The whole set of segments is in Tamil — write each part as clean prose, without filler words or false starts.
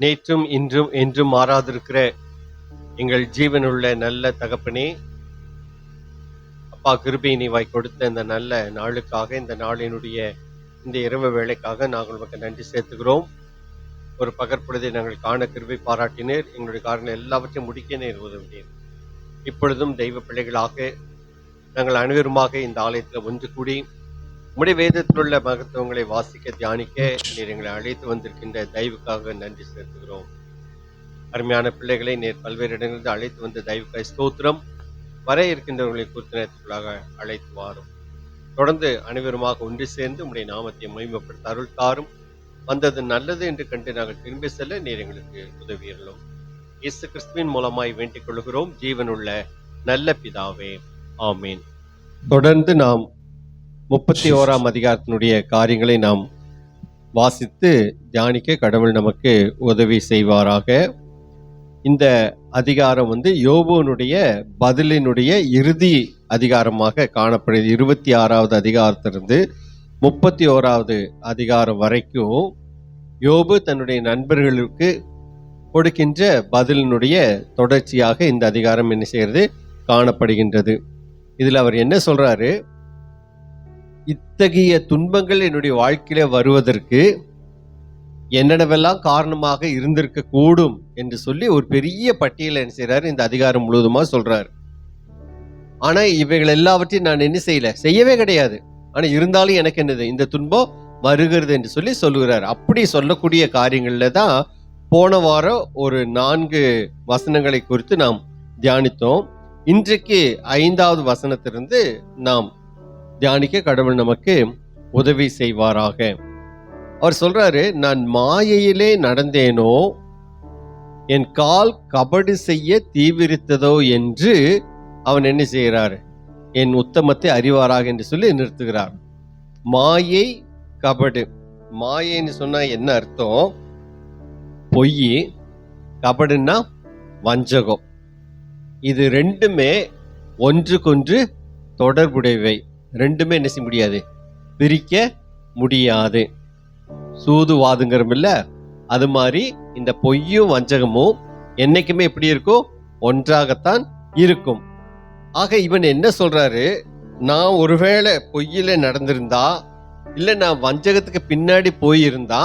நேற்றும் இன்றும் என்றும் மாறாதிருக்கிற எங்கள் ஜீவனுள்ள நல்ல தகப்பனே, அப்பா, கிருபை நீவாய் கொடுத்த இந்த நல்ல நாளுக்காக, இந்த நாளினுடைய இந்த இரவு வேளைக்காக நாங்கள் உமக்கு நன்றி செலுத்துகிறோம். ஒரு பகற்பொழுதை நாங்கள் காண கிருபை பாராட்டினீர். எங்களுடைய காரணம் எல்லாவற்றையும் முடிக்க நீர் உதவினீர். இப்பொழுதும் தெய்வ பிள்ளைகளாக நாங்கள் அனைவருமாக இந்த ஆலயத்தில் ஒன்று கூடி உம்முடைய வேதத்தில் உள்ள மகத்துவங்களை வாசிக்க தியானிக்க நீர் எங்களை அழைத்து வந்திருக்கின்ற தயவுக்காக நன்றி செலுத்துகிறோம். அருமையான பிள்ளைகளை நீர் பல்வேறு இடங்களிலிருந்து அழைத்து வந்த தயவுக்காய் ஸ்தோத்திரம். வர இருக்கின்றவர்களை குறித்த நேரத்துக்குள்ளாக அழைத்து வாரும். தொடர்ந்து அனைவருமாக ஒன்று சேர்ந்து உம்முடைய நாமத்தை மகிமைப்படுத்த அருள் தாரும். வந்தது நல்லது என்று கண்டு நாங்கள் திரும்பி செல்ல நீர் எங்களுக்கு உதவியறலும். இயேசு கிறிஸ்துவின் மூலமாய் வேண்டிக் கொள்கிறோம் ஜீவனுள்ள நல்ல பிதாவே, ஆமீன். தொடர்ந்து நாம் 31ஆம் அதிகாரத்தினுடைய காரியங்களை நாம் வாசித்து தியானிக்க கடவுள் நமக்கு உதவி செய்வாராக. இந்த அதிகாரம் யோபுனுடைய பதிலினுடைய இறுதி அதிகாரமாக காணப்படுது. 26வது அதிகாரத்திலிருந்து 31வது அதிகாரம் வரைக்கும் யோபு தன்னுடைய நண்பர்களுக்கு கொடுக்கின்ற பதிலினுடைய தொடர்ச்சியாக இந்த அதிகாரம் என்ன செய்கிறது காணப்படுகின்றது. இதில் அவர் என்ன சொல்றாரு? இத்தகைய துன்பங்கள் என்னுடைய வாழ்க்கையில வருவதற்கு என்னென்னவெல்லாம் காரணமாக இருந்திருக்க கூடும் என்று சொல்லி ஒரு பெரிய பட்டியலை என்ன செய்யறாரு, இந்த அதிகாரம் முழுவதுமா சொல்றாரு. ஆனா இவைகள் எல்லாவற்றையும் நான் என்ன செய்யவே கிடையாது. ஆனா இருந்தாலும் எனக்கு என்னது, இந்த துன்பம் வருகிறது என்று சொல்லி சொல்லுகிறார். அப்படி சொல்லக்கூடிய காரியங்கள்ல தான் போன வாரம் ஒரு 4 வசனங்களை குறித்து நாம் தியானித்தோம். இன்றைக்கு 5வது வசனத்திலிருந்து நாம் தியானிக்க கடவுள் நமக்கு உதவி செய்வாராக. அவர் சொல்றாரு, நான் மாயையிலே நடந்தேனோ, என் கால் கபடு செய்ய தீவிரித்ததோ என்று அவன் என்ன செய்கிறார், என் உத்தமத்தை அறிவாராக என்று சொல்லி நிறுத்துகிறார். மாயை, கபடு. மாயைன்னு சொன்னா என்ன அர்த்தம்? பொய், கபடுன்னா வஞ்சகம். இது ரெண்டுமே ஒன்றுக்கொன்று தொடர்புடையவை. ரெண்டுமே என்ன செய்ய முடியாது, பிரிக்க முடியாது. சூதுவாதுங்கிறோம் இல்ல, அது மாதிரி இந்த பொய்யும் வஞ்சகமும் என்னைக்குமே எப்படி இருக்கும், ஒன்றாகத்தான் இருக்கும். ஆக இவன் என்ன சொல்றாரு, நான் ஒருவேளை பொய்யில நடந்திருந்தா, இல்ல நான் வஞ்சகத்துக்கு பின்னாடி போயிருந்தா,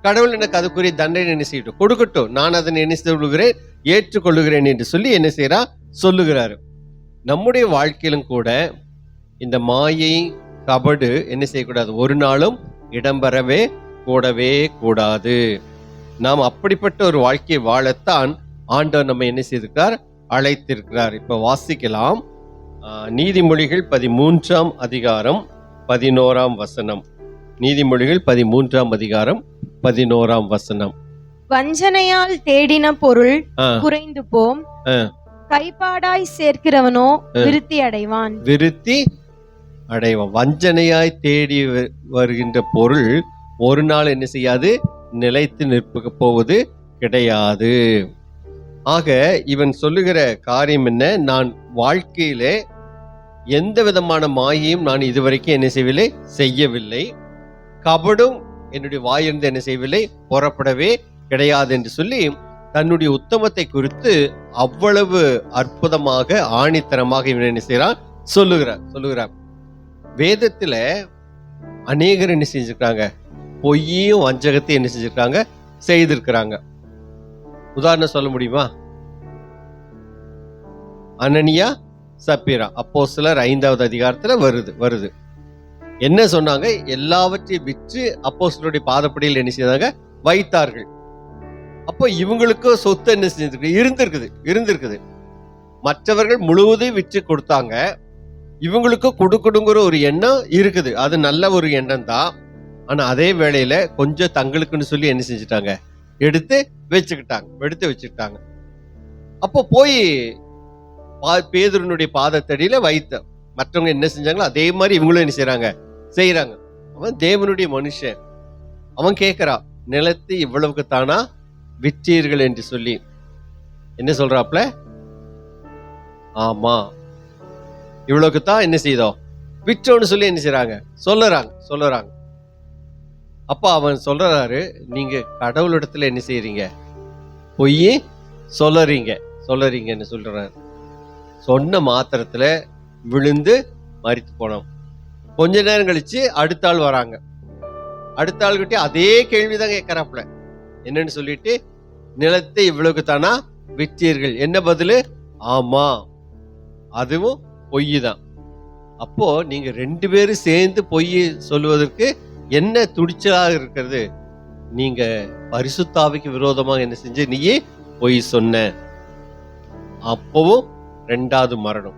கடவுள் எனக்கு அதுக்குரிய தண்டனை என்ன செய்யட்டும், கொடுக்கட்டும், நான் அதனை என்ன சொல்லுகிறேன், ஏற்றுக்கொள்ளுகிறேன் என்று சொல்லி என்ன செய்யறா சொல்லுகிறாரு. நம்முடைய வாழ்க்கையிலும் கூட இந்த மாயை, கபடு என்ன செய்யக்கூடாது, ஒரு நாளும் இடம்பெறவே கூடாது. நாம் அப்படிப்பட்ட ஒரு வாழ்க்கையை வாழத்தான் ஆண்டவர் நம்ம என்ன செய்திருக்கிறார், அழைத்திருக்கிறார். இப்ப வாசிக்கலாம். நீதிமொழிகள் 13ஆம் அதிகாரம் 11ஆம் வசனம். நீதிமொழிகள் 13ஆம் அதிகாரம் 11ஆம் வசனம். வஞ்சனையால் தேடின பொருள் குறைந்து போம், கைப்பாடாய் சேர்க்கிறவனோ விருத்தி அடைவான். வஞ்சனையாய் தேடி வருகின்ற பொருள் ஒரு நாள் என்ன செய்யாது, நிலைத்து நிற்ப போவது கிடையாது. ஆக இவன் சொல்லுகிற காரியம் என்ன, நான் வாழ்க்கையிலே எந்த விதமான மாயையும் நான் இதுவரைக்கும் என்ன செய்யவில்லை. கபடும் என்னுடைய வாயிலிருந்து என்ன செய்யவில்லை, புறப்படவே கிடையாது என்று சொல்லி தன்னுடைய உத்தமத்தை குறித்து அவ்வளவு அற்புதமாக ஆணித்தரமாக இவன் என்ன செய்யறான் சொல்லுகிறார். வேதத்துல அநேகர் என்ன செஞ்சிருக்காங்க, பொய்யும் வஞ்சகத்தையும் என்ன செஞ்சிருக்காங்க, செய்திருக்கிறாங்க. உதாரணம் சொல்ல முடியுமா? அனனியா, சப்பீரா, அப்போஸ்தலர் 5வது அதிகாரத்துல வருது. என்ன சொன்னாங்க, எல்லாவற்றையும் விற்று அப்போஸ்தலருடைய பாதப்படியில் என்ன செய்தாங்க, வைத்தார்கள். அப்போ இவங்களுக்கு சொத்து என்ன செஞ்சிருக்கு, இருந்திருக்குது. மற்றவர்கள் முழுவதும் விற்று கொடுத்தாங்க, இவங்களுக்கு கொடுக்கணுங்கிற ஒரு எண்ணம் இருக்குது. அது நல்ல ஒரு எண்ணம் தான். ஆனா அதே வேளையில கொஞ்சம் தங்களுக்குன்னு சொல்லி என்ன செஞ்சுட்டாங்க, எடுத்து வச்சுக்கிட்டாங்க. அப்போ போய் பேதுருனுடைய பாதத்தடியில வைத்த மற்றவங்க என்ன செஞ்சாங்களோ அதே மாதிரி இவங்களும் என்ன செய்யறாங்க. அவன் தேவனுடைய மனுஷன். அவன் கேட்கிறான், நிலத்தை இவ்வளவுக்கு தானா விற்றீர்கள் என்று சொல்லி. என்ன சொல்றாப்ல? ஆமா, இவ்வளவுக்கு தான் என்ன செய்தோம், விற்றோன்னு சொல்லி என்ன செய்யறாங்க, சொல்லுறாங்க. அப்ப அவன் சொல்றாரு, நீங்க கடவுளிடத்துல என்ன செய்யறீங்க, பொய் சொல்லறீங்கன்னு சொல்றாரு. சொன்ன மாத்திரத்துல விழுந்து மரித்து போனோம். கொஞ்ச நேரம் கழிச்சு அடுத்த ஆள் வராங்க. அடுத்த ஆள்கிட்ட அதே கேள்விதான் கேட்கறாப்புல. என்னன்னு சொல்லிட்டு, நிலத்தை இவ்வளவுக்கு தானா விற்றீர்கள்? என்ன பதிலு? ஆமா, அதுவும் பொய் தான். அப்போ நீங்க 2 பேரும் சேர்ந்து பொய் சொல்லுவதற்கு என்ன துடிச்சலாக இருக்கிறது? நீங்க பரிசுத்தாவிக்கு விரோதமாக என்ன செஞ்ச? நீயே பொய் சொன்ன. அப்பவும் 2வது மரணம்.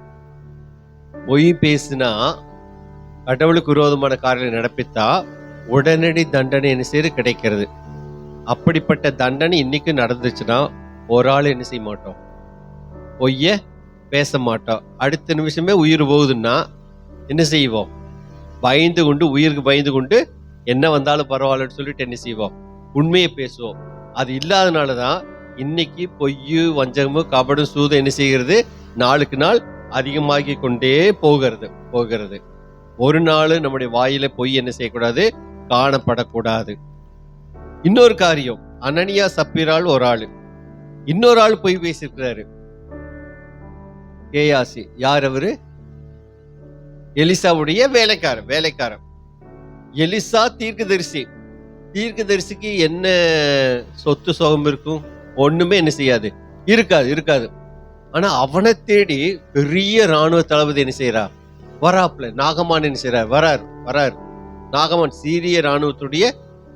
பொய் பேசினா, கடவுளுக்கு விரோதமான காரியங்களை நடப்பித்தா உடனடி தண்டனை என்ன செய்ய கிடைக்கிறது. அப்படிப்பட்ட தண்டனை இன்னைக்கு நடந்துச்சுன்னா ஒரு ஆள் என்ன செய்ய மாட்டோம்? பொய்ய பேச மாட்டோம். அடுத்த நிமிஷமே உயிர் போகுதுன்னா என்ன செய்வோம்? பயந்து கொண்டு, உயிருக்கு பயந்து கொண்டு, என்ன வந்தாலும் பரவாயில்லன்னு சொல்லிட்டு என்ன செய்வோம்? உண்மையை பேசுவோம். அது இல்லாதனாலதான் இன்னைக்கு பொய்யு, வஞ்சகமும், கபடும், சூதும் என்ன செய்கிறது? நாளுக்கு நாள் அதிகமாகி கொண்டே போகிறது. ஒரு நாள் நம்முடைய வாயில பொய் என்ன செய்யக்கூடாது? காணப்படக்கூடாது. இன்னொரு காரியம், அனனியா சப்பீரால் ஒரு ஆளு, இன்னொரு ஆள் பொய் பேசியிருக்கிறாரு. கேயாசி. யார் அவரு? எலிசாவுடைய வேலைக்காரன். எலிசா தீர்க்கதரிசிக்கு என்ன சொத்து சுகம் இருக்கும்? ஒண்ணுமே என்ன செய்யாது, இருக்காது. ஆனா அவனை தேடி பெரிய ராணுவ தளபதி என்ன செய்யறா? வராப்ல. நாகமான் என்ன செய்யறார்? வரார். நாகமான் சீரிய ராணுவத்துடைய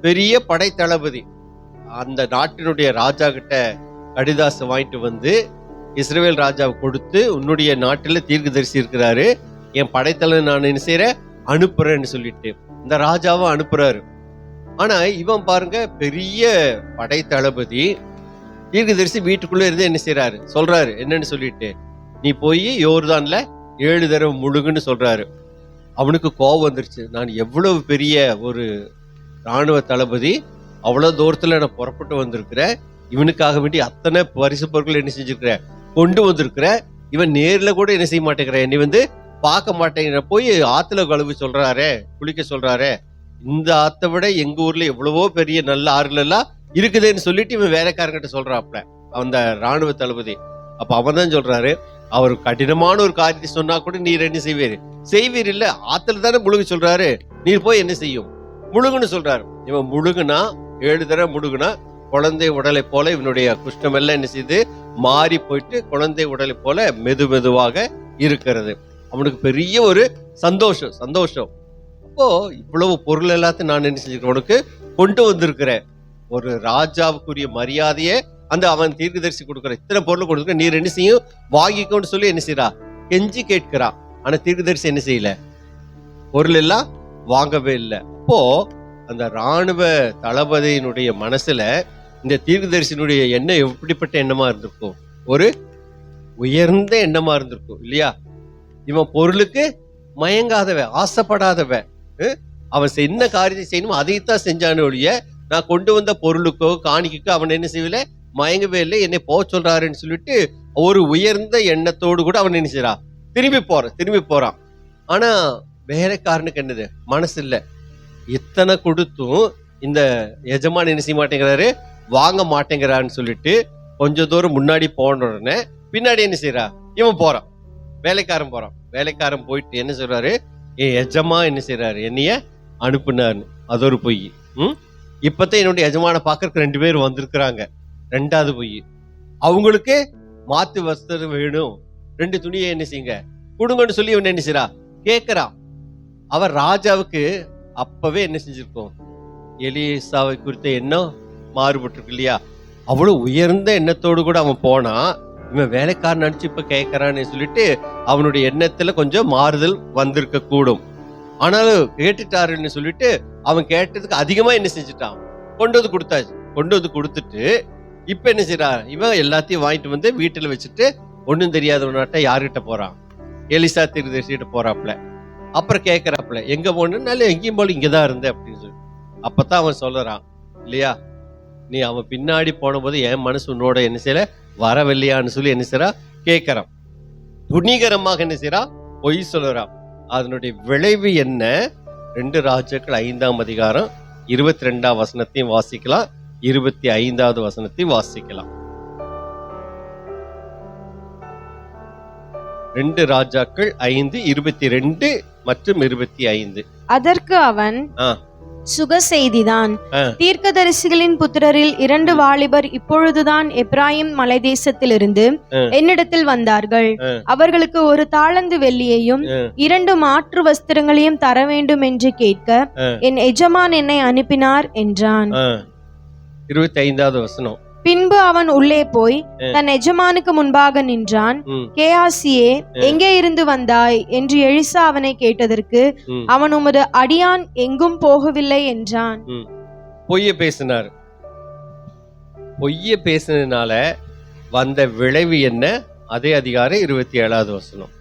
பெரிய படை தளபதி. அந்த நாட்டினுடைய ராஜா கிட்ட கடிதாசை வாங்கிட்டு வந்து இஸ்ரவேல் ராஜாவை கொடுத்து, உன்னுடைய நாட்டில தீர்க்கதரிசி இருக்கிறாரு, என் படைத்தலைவன் நான் என்ன செய்யறேன்? அனுப்புறேன்னு சொல்லிட்டு இந்த ராஜாவை அனுப்புறாரு. ஆனா இவன் பாருங்க, பெரிய படை தளபதி, தீர்க்கதரிசி வீட்டுக்குள்ள இருந்து என்ன செய்யறாரு? சொல்றாரு. என்னன்னு சொல்லிட்டு, நீ போய் யோர்தான்ல 7 தடவை முழுகுன்னு சொல்றாரு. அவனுக்கு கோபம் வந்துருச்சு. நான் எவ்வளவு பெரிய ஒரு ராணுவ தளபதி, அவ்வளவு தூரத்துல நான் புறப்பட்டு வந்திருக்கிறேன், இவனுக்காக வேண்டி அத்தனை பரிசு பொருட்கள் என்ன செஞ்சிருக்கிற, கொண்டு வந்திருக்கிற, இவன் நேர்ல கூட என்ன செய்ய மாட்டேங்கிற, நீ வந்து பார்க்க மாட்டேங்கிற, போய் ஆத்துல கழுவு சொல்றாரே, குளிக்க சொல்றாரே, இந்த ஆத்தை விட எங்க ஊர்ல எவ்வளவோ பெரிய நல்ல ஆறுல எல்லாம் இருக்குதுன்னு சொல்லிட்டு இவன் வேலைக்காரங்கிட்ட சொல்றாப்ல, அந்த ராணுவ தளபதி. அப்ப அவன் தான் சொல்றாரு, அவர் கடினமான ஒரு காரியத்தை சொன்னா கூட நீர் என்ன செய்வீர் இல்ல, ஆத்துல தானே முழுக சொல்றாரு, நீர் போய் என்ன செய்யும்? முழுகுன்னு சொல்றாரு. இவன் முழுகுனா, 7 தடவை முழுகுனா, குழந்தை உடலை போல இவனுடைய குஷ்டம் எல்லாம் என்ன செய்து மாறி போயிட்டு குழந்தை உடலை போல மெதுவாக இருக்கிறது. அவனுக்கு பெரிய ஒரு சந்தோஷம். அப்போ இவ்வளவு பொருள் எல்லாத்தையும் நான் என்ன செஞ்சிருக்கேன், உனக்கு கொண்டு வந்திருக்கிறேன். ஒரு ராஜாவுக்குரிய மரியாதையே அந்த அவன் தீர்க்கதரிசி கொடுக்குற இத்தனை பொருள் கொடுக்குற, நீர் என்ன செய்யும்? வாங்கிக்கோன்னு சொல்லி என்ன செய்யறா? கெஞ்சி கேட்கிறா. ஆனா தீர்க்கதரிசி என்ன செய்யல? பொருள் எல்லாம் வாங்கவே இல்லை. அப்போ அந்த ராணுவ தளபதியினுடைய மனசுல இந்த தீர்க்கதரிசியினுடைய எண்ணம் எப்படிப்பட்ட எண்ணமா இருந்திருக்கும்? ஒரு உயர்ந்த எண்ணமா இருந்திருக்கும் இல்லையா? இவன் பொருளுக்கு மயங்காதவன், ஆசைப்படாதவன். அவன் என்ன காரியத்தை செய்யணுமோ அதைத்தான் செஞ்சானு ஒழிய, நான் கொண்டு வந்த பொருளுக்கோ காணிக்கோ அவன் என்ன செய்யல, மயங்கவே இல்லை. என்னை போக சொல்றாருன்னு சொல்லிட்டு ஒரு உயர்ந்த எண்ணத்தோடு கூட அவன் என்ன செய்யறான்? திரும்பி போறான். ஆனா வேலைக்காரனுக்கு என்னது? மனசு இல்ல. இத்தனை கொடுத்தும் இந்த எஜமான் என்ன செய்ய மாட்டேங்கிறாரு, வாங்க மாட்டேங்கிறான்னு சொல்லிட்டு கொஞ்ச தூரம் முன்னாடி போன உடனே பின்னாடி என்ன செய்யறா? இவன் போறான், வேலைக்காரன் போறான். வேலைக்காரன் போயிட்டு என்ன சொல்றாரு? என் எஜமா என்ன செய்யறாரு? என்னைய அனுப்புனாருன்னு. அது ஒரு பொய். இப்பதான் என்னுடைய எஜமான பாக்குறதுக்கு 2 பேர் வந்திருக்கிறாங்க. 2வது பொய். அவங்களுக்கு மாத்து வஸ்திரம் வேணும், 2 துணியை என்ன செய்யுங்க கொடுங்கன்னு சொல்லி இவன் என்ன செய்யறா? கேட்கிறான். அவர் ராஜாவுக்கு அப்பவே என்ன செஞ்சிருக்கோம்? எலிசாவை குறித்த எண்ணம் மாறுபட்டிருக்கு இல்லையா? அவ்வளவு உயர்ந்த எண்ணத்தோடு கூட அவன் போனா, இவன் வேலைக்காரன் அடிச்சு இப்ப கேட்கறான்னு சொல்லிட்டு அவனுடைய எண்ணத்துல கொஞ்சம் மாறுதல் வந்திருக்க கூடும். ஆனாலும் கேட்டுட்டாருன்னு சொல்லிட்டு அவன் கேட்டதுக்கு அதிகமா என்ன செஞ்சுட்டான்? கொண்டு வந்து கொடுத்துட்டு இப்ப என்ன செய்யறான்? இவன் எல்லாத்தையும் வாங்கிட்டு வந்து வீட்டுல வச்சுட்டு ஒன்னும் தெரியாதவனாட்ட யாருகிட்ட போறான்? எலிசா தீர்க்கதரிசிகிட்ட போறாப்ல. அப்புறம் கேட்கறாப்ல, எங்க போனாலும் எங்கேயும் போல இங்கதான் இருந்த அப்படின்னு சொல்லி. அப்பதான் அவன் சொல்றான் இல்லையா, நீ அவன் பின்னாடி போன போது என் மனசு உன்னோட என்ன செய்யல வரவில்லையான்னு சொல்லி என்ன செய்யறா? கேட்கறான். துணிகரமாக என்ன செய்யறா? பொய் சொல்லுறான். அதனுடைய விளைவு என்ன? 2 ராஜாக்கள் 5ஆம் அதிகாரம் 22ஆம் வசனத்தையும் வாசிக்கலாம், 25வது வசனத்தையும் வாசிக்கலாம். 2 ராஜாக்கள் 5:22 மற்றும் 25. அதற்கு அவன், ஆ, சுக செய்திதான். ஆ. தீர்க்கதரிசிகளின் புத்திரரில் 2 வாலிபர் இப்பொழுதுதான் எப்ராயிம் மலைதேசத்திலிருந்து என்னிடத்தில் வந்தார்கள். அவர்களுக்கு 1 தாலந்து வெள்ளியையும் 2 மாற்று வஸ்திரங்களையும் தர வேண்டும் என்று கேட்க என் எஜமான் என்னை அனுப்பினார் என்றான். 25வது வசனம். பின்பு அவன் உள்ளே போய் தன் எஜமானுக்கு முன்பாக நின்றான். கேயாசியே, எங்கே இருந்து வந்தாய் என்று எலிசா அவனை கேட்டதற்கு அவன், உமது அடியான் எங்கும் போகவில்லை என்றான். பொய்ய பேசினார். பொய்ய பேசினதுனால வந்த விளைவு என்ன? அதே அதிகாரம் 27வது வசனம்.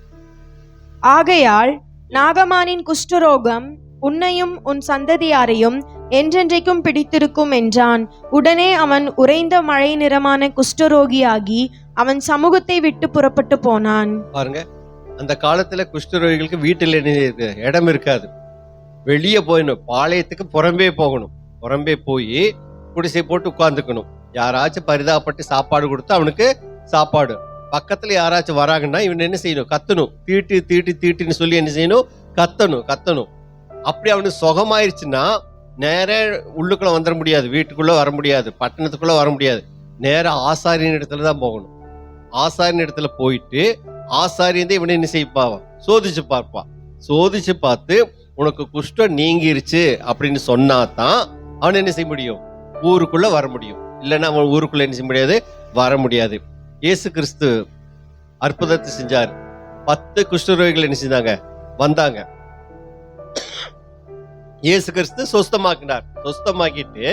ஆகையால் நாகமானின் குஷ்டரோகம் உன்னையும் உன் சந்ததியாரையும் என்றென்றைக்கும் பிடித்திருக்கும் என்றான். உடனே அவன் உறைந்த மழை நிறமான குஷ்டரோகியாகி அவன் சமூகத்தை விட்டு புறப்பட்டு போனான். பாருங்க, அந்த காலத்துல குஷ்டரோகிகளுக்கு வீட்டில் இடம் இருக்காது. வெளியே போயிடணும், பாளையத்துக்கு புறம்பே போகணும். புறம்பே போய் குடிசை போட்டு உட்கார்ந்துக்கணும். யாராச்சும் பரிதாபப்பட்டு சாப்பாடு கொடுத்தா அவனுக்கு சாப்பாடு. பக்கத்துல யாராச்சும் வராங்கன்னா இவன் என்ன செய்யணும்? கத்தணும். தீட்டு தீட்டு தீட்டுன்னு சொல்லி என்ன செய்யணும்? கத்தணும். அப்படி அவனுக்கு சுகமாயிருச்சுன்னா நேர உள்ளுக்குள்ள வந்துட முடியாது, வீட்டுக்குள்ள வர முடியாது, பட்டணத்துக்குள்ள வர முடியாது. நேர ஆசாரியின் இடத்துல தான் போகணும். ஆசாரியின் இடத்துல போயிட்டு ஆசாரியன் இவனை என்ன செய்ப்பான்? சோதிச்சு பார்ப்பான். சோதிச்சு பார்த்து உனக்கு குஷ்டம் நீங்கிருச்சு அப்படின்னு சொன்னாதான் அவன் என்ன செய்ய முடியும்? ஊருக்குள்ள வர முடியும். இல்லைன்னா அவன் ஊருக்குள்ள என்ன செய்ய முடியாது? வர முடியாது. இயேசு கிறிஸ்து அற்புதத்தை செஞ்சார். 10 குஷ்டரோகிகள் என்ன செஞ்சாங்க? வந்தாங்க. இயேசு கிறிஸ்து சொஸ்தமாக்கினார். சொஸ்தமாக்கிட்டு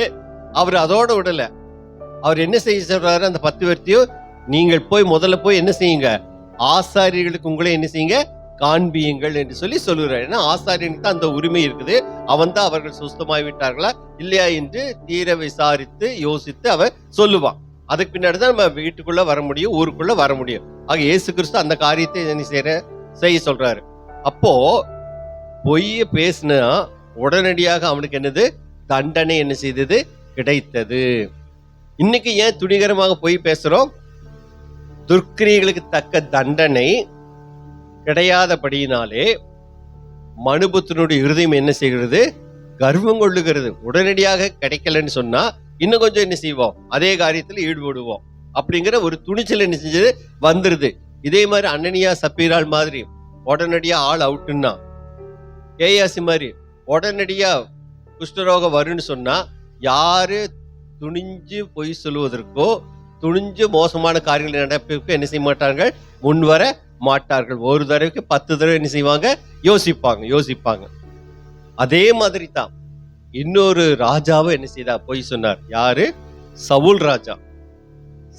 அவர் அதோட விடல. அவர் என்ன செய்ய சொல்றாரு? அந்த 10 பேர்த்தையும் நீங்கள் முதல்ல போய் என்ன செய்யுங்க? ஆசாரியர்களுக்கு உங்களே என்ன செய்யுங்க? காண்பியுங்கள் என்று சொல்லி சொல்லுறாரு. ஏன்னா ஆசாரியனுக்கு தான் அந்த உரிமை இருக்குது. அவன் தான் அவர்கள் சுஸ்தமாய் விட்டார்களா இல்லையா என்று தீர விசாரித்து யோசித்து அவன் சொல்லுவான். அதுக்கு பின்னாடி தான் நம்ம வீட்டுக்குள்ள வர முடியும், ஊருக்குள்ள வர முடியும். ஆக இயேசு கிறிஸ்து அந்த காரியத்தை என்ன செய்ய சொல்றாரு. அப்போ பொய்ய பேசினா உடனடியாக அவனுக்கு என்னது? தண்டனை என்ன செய்தது? கிடைத்தது. இன்னைக்கு ஏன் துணிகரமாக பொய் பேசுறோம்? துர்க்கிரியைகளுக்கு தக்க தண்டனை கிடையாதபடியினாலே மனுபுத்தினுடைய இருதயம் என்ன செய்கிறது? கர்வம் கொள்ளுகிறது. உடனடியாக கிடைக்கலன்னு சொன்னா இன்னும் கொஞ்சம் என்ன செய்வோம்? அதே காரியத்துல ஈடுபடுவோம் அப்படிங்கிற ஒரு துணிச்சல் என்ன செஞ்சது? வந்துருது. இதே மாதிரி அனனியா சப்பீரால் மாதிரி உடனடியா ஆள் அவுட்டுன்னா, கேயாசி மாதிரி உடனடியா குஷ்டரோகம் வரும்னு சொன்னா யாரு துணிஞ்சு பொய் சொல்லுவதற்கோ துணிஞ்சு மோசமான காரியங்கள் நடப்பதற்கோ என்ன செய்ய மாட்டார்கள்? முன்வர மாட்டார்கள். ஒரு தடவைக்கு 10 தடவை என்ன செய்வாங்க? யோசிப்பாங்க. அதே மாதிரி தான் இன்னொரு ராஜாவை என்ன செய்தா? பொய் சொன்னார். யாரு? சவுல் ராஜா.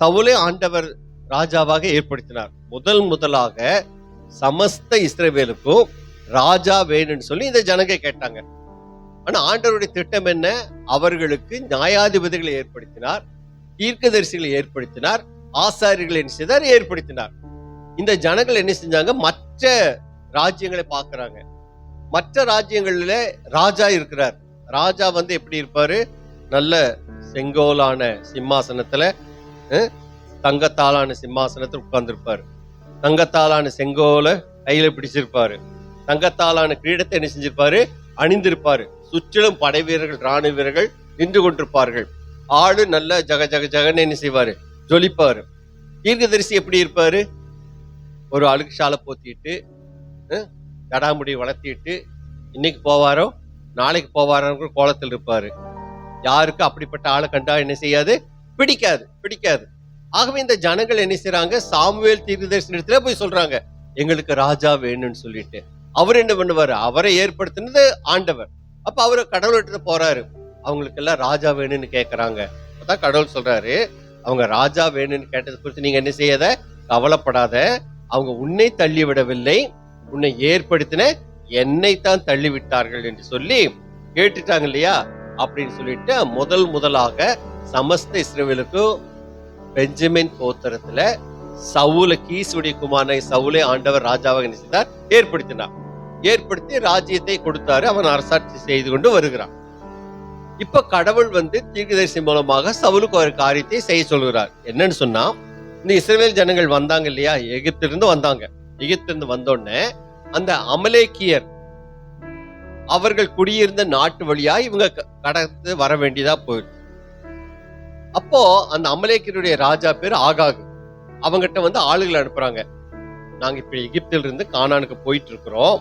சவுலை ஆண்டவர் ராஜாவாக ஏற்படுத்தினார். முதலாக சமஸ்த இஸ்ரவேலுக்கும் ராஜா வேணும்னு சொல்லி இந்த ஜனங்க கேட்டாங்க. ஆனா ஆண்டவருடைய திட்டம் என்ன? அவர்களுக்கு நியாயாதிபதிகளை ஏற்படுத்தினார், தீர்க்கதரிசிகளை ஏற்படுத்தினார், ஆசாரியர்களை என்ன செய்தார்? ஏற்படுத்தினார். இந்த ஜனங்கள் என்ன செஞ்சாங்க? மற்ற ராஜ்யங்களை பார்க்கறாங்க. மற்ற ராஜ்யங்கள்ல ராஜா இருக்கிறார். ராஜா எப்படி இருப்பாரு? நல்ல செங்கோலான சிம்மாசனத்துல, தங்கத்தாலான சிம்மாசனத்துல உட்கார்ந்துருப்பாரு. தங்கத்தாலான செங்கோலை கையில பிடிச்சிருப்பாரு. தங்கத்தாலான கிரீடத்தை என்ன செஞ்சிருப்பாரு? அணிந்திருப்பாரு. சுற்றிலும் படை வீரர்கள், ராணுவ வீரர்கள் நின்று கொண்டிருப்பார்கள். ஆளு நல்ல ஜக ஜக ஜகன்னு என்ன செய்வாரு? ஜொலிப்பாரு. தீர்க்கதரிசி எப்படி இருப்பாரு? ஒரு அழுக்கு சாலை போத்திட்டு, ஜடாமுடி வளர்த்திட்டு, இன்னைக்கு போவாரோ நாளைக்கு போவாரோ கோலத்தில் இருப்பாரு. யாருக்கு அப்படிப்பட்ட ஆளை கண்டா என்ன செய்யாது? பிடிக்காது. ஆகவே இந்த ஜனங்கள் என்ன செய்யறாங்க? சாமுவேல் தீர்க்கதரிசனத்துல போய் சொல்றாங்க, எங்களுக்கு ராஜா வேணும்னு சொல்லிட்டு. அவர் என்ன பண்ணுவாரு? அவரை ஏற்படுத்தினது ஆண்டவர். அப்ப அவரு கடவுள்கிட்ட போறாரு. அவங்களுக்கு எல்லாம் ராஜா வேணும்னு கேட்கறாங்க. அதான் கடவுள் சொல்றாரு, அவங்க ராஜா வேணும்னு கேட்டது குறித்து நீங்க என்ன செய்யாத? கவலைப்படாத. அவங்க உன்னை தள்ளி விடவில்லை, உன்னை ஏற்படுத்தின என்னை தான் தள்ளி விட்டார்கள் என்று சொல்லி கேட்டுட்டாங்க இல்லையா? அப்படின்னு சொல்லிட்டு முதலாக சமஸ்த இஸ்ரவேலுக்கும் பெஞ்சமின் கோத்திரத்துல சவுல, கீசுடைய குமாரனை சவுலை ஆண்டவர் ராஜாவாக நினைச்சார், ஏற்படுத்தி ராஜ்யத்தை கொடுத்தாரு. அவன் அரசாட்சி செய்து கொண்டு வருகிறான். இப்ப கடவுள் தீர்க்கதரிசி மூலமாக சவுலுக்கு ஒரு காரியத்தை செய்ய சொல்கிறார். என்னன்னு சொன்னா, இந்த இஸ்ரவேல் ஜனங்கள் வந்தாங்க இல்லையா? எகிப்திலிருந்து வந்தாங்க. எகிப்திலிருந்து வந்தோடனே அந்த அமலேக்கியர் அவர்கள் குடியிருந்த நாட்டு வழியா இவங்க கடந்து வர வேண்டியதா போயிடுச்சு. அப்போ அந்த அமலேக்கியருடைய ராஜா பேர் ஆகாகு. அவங்கிட்ட ஆளுகளை அனுப்புறாங்க. நாங்க இப்ப எகிப்தில இருந்து கானானுக்கு போயிட்டு இருக்கிறோம்.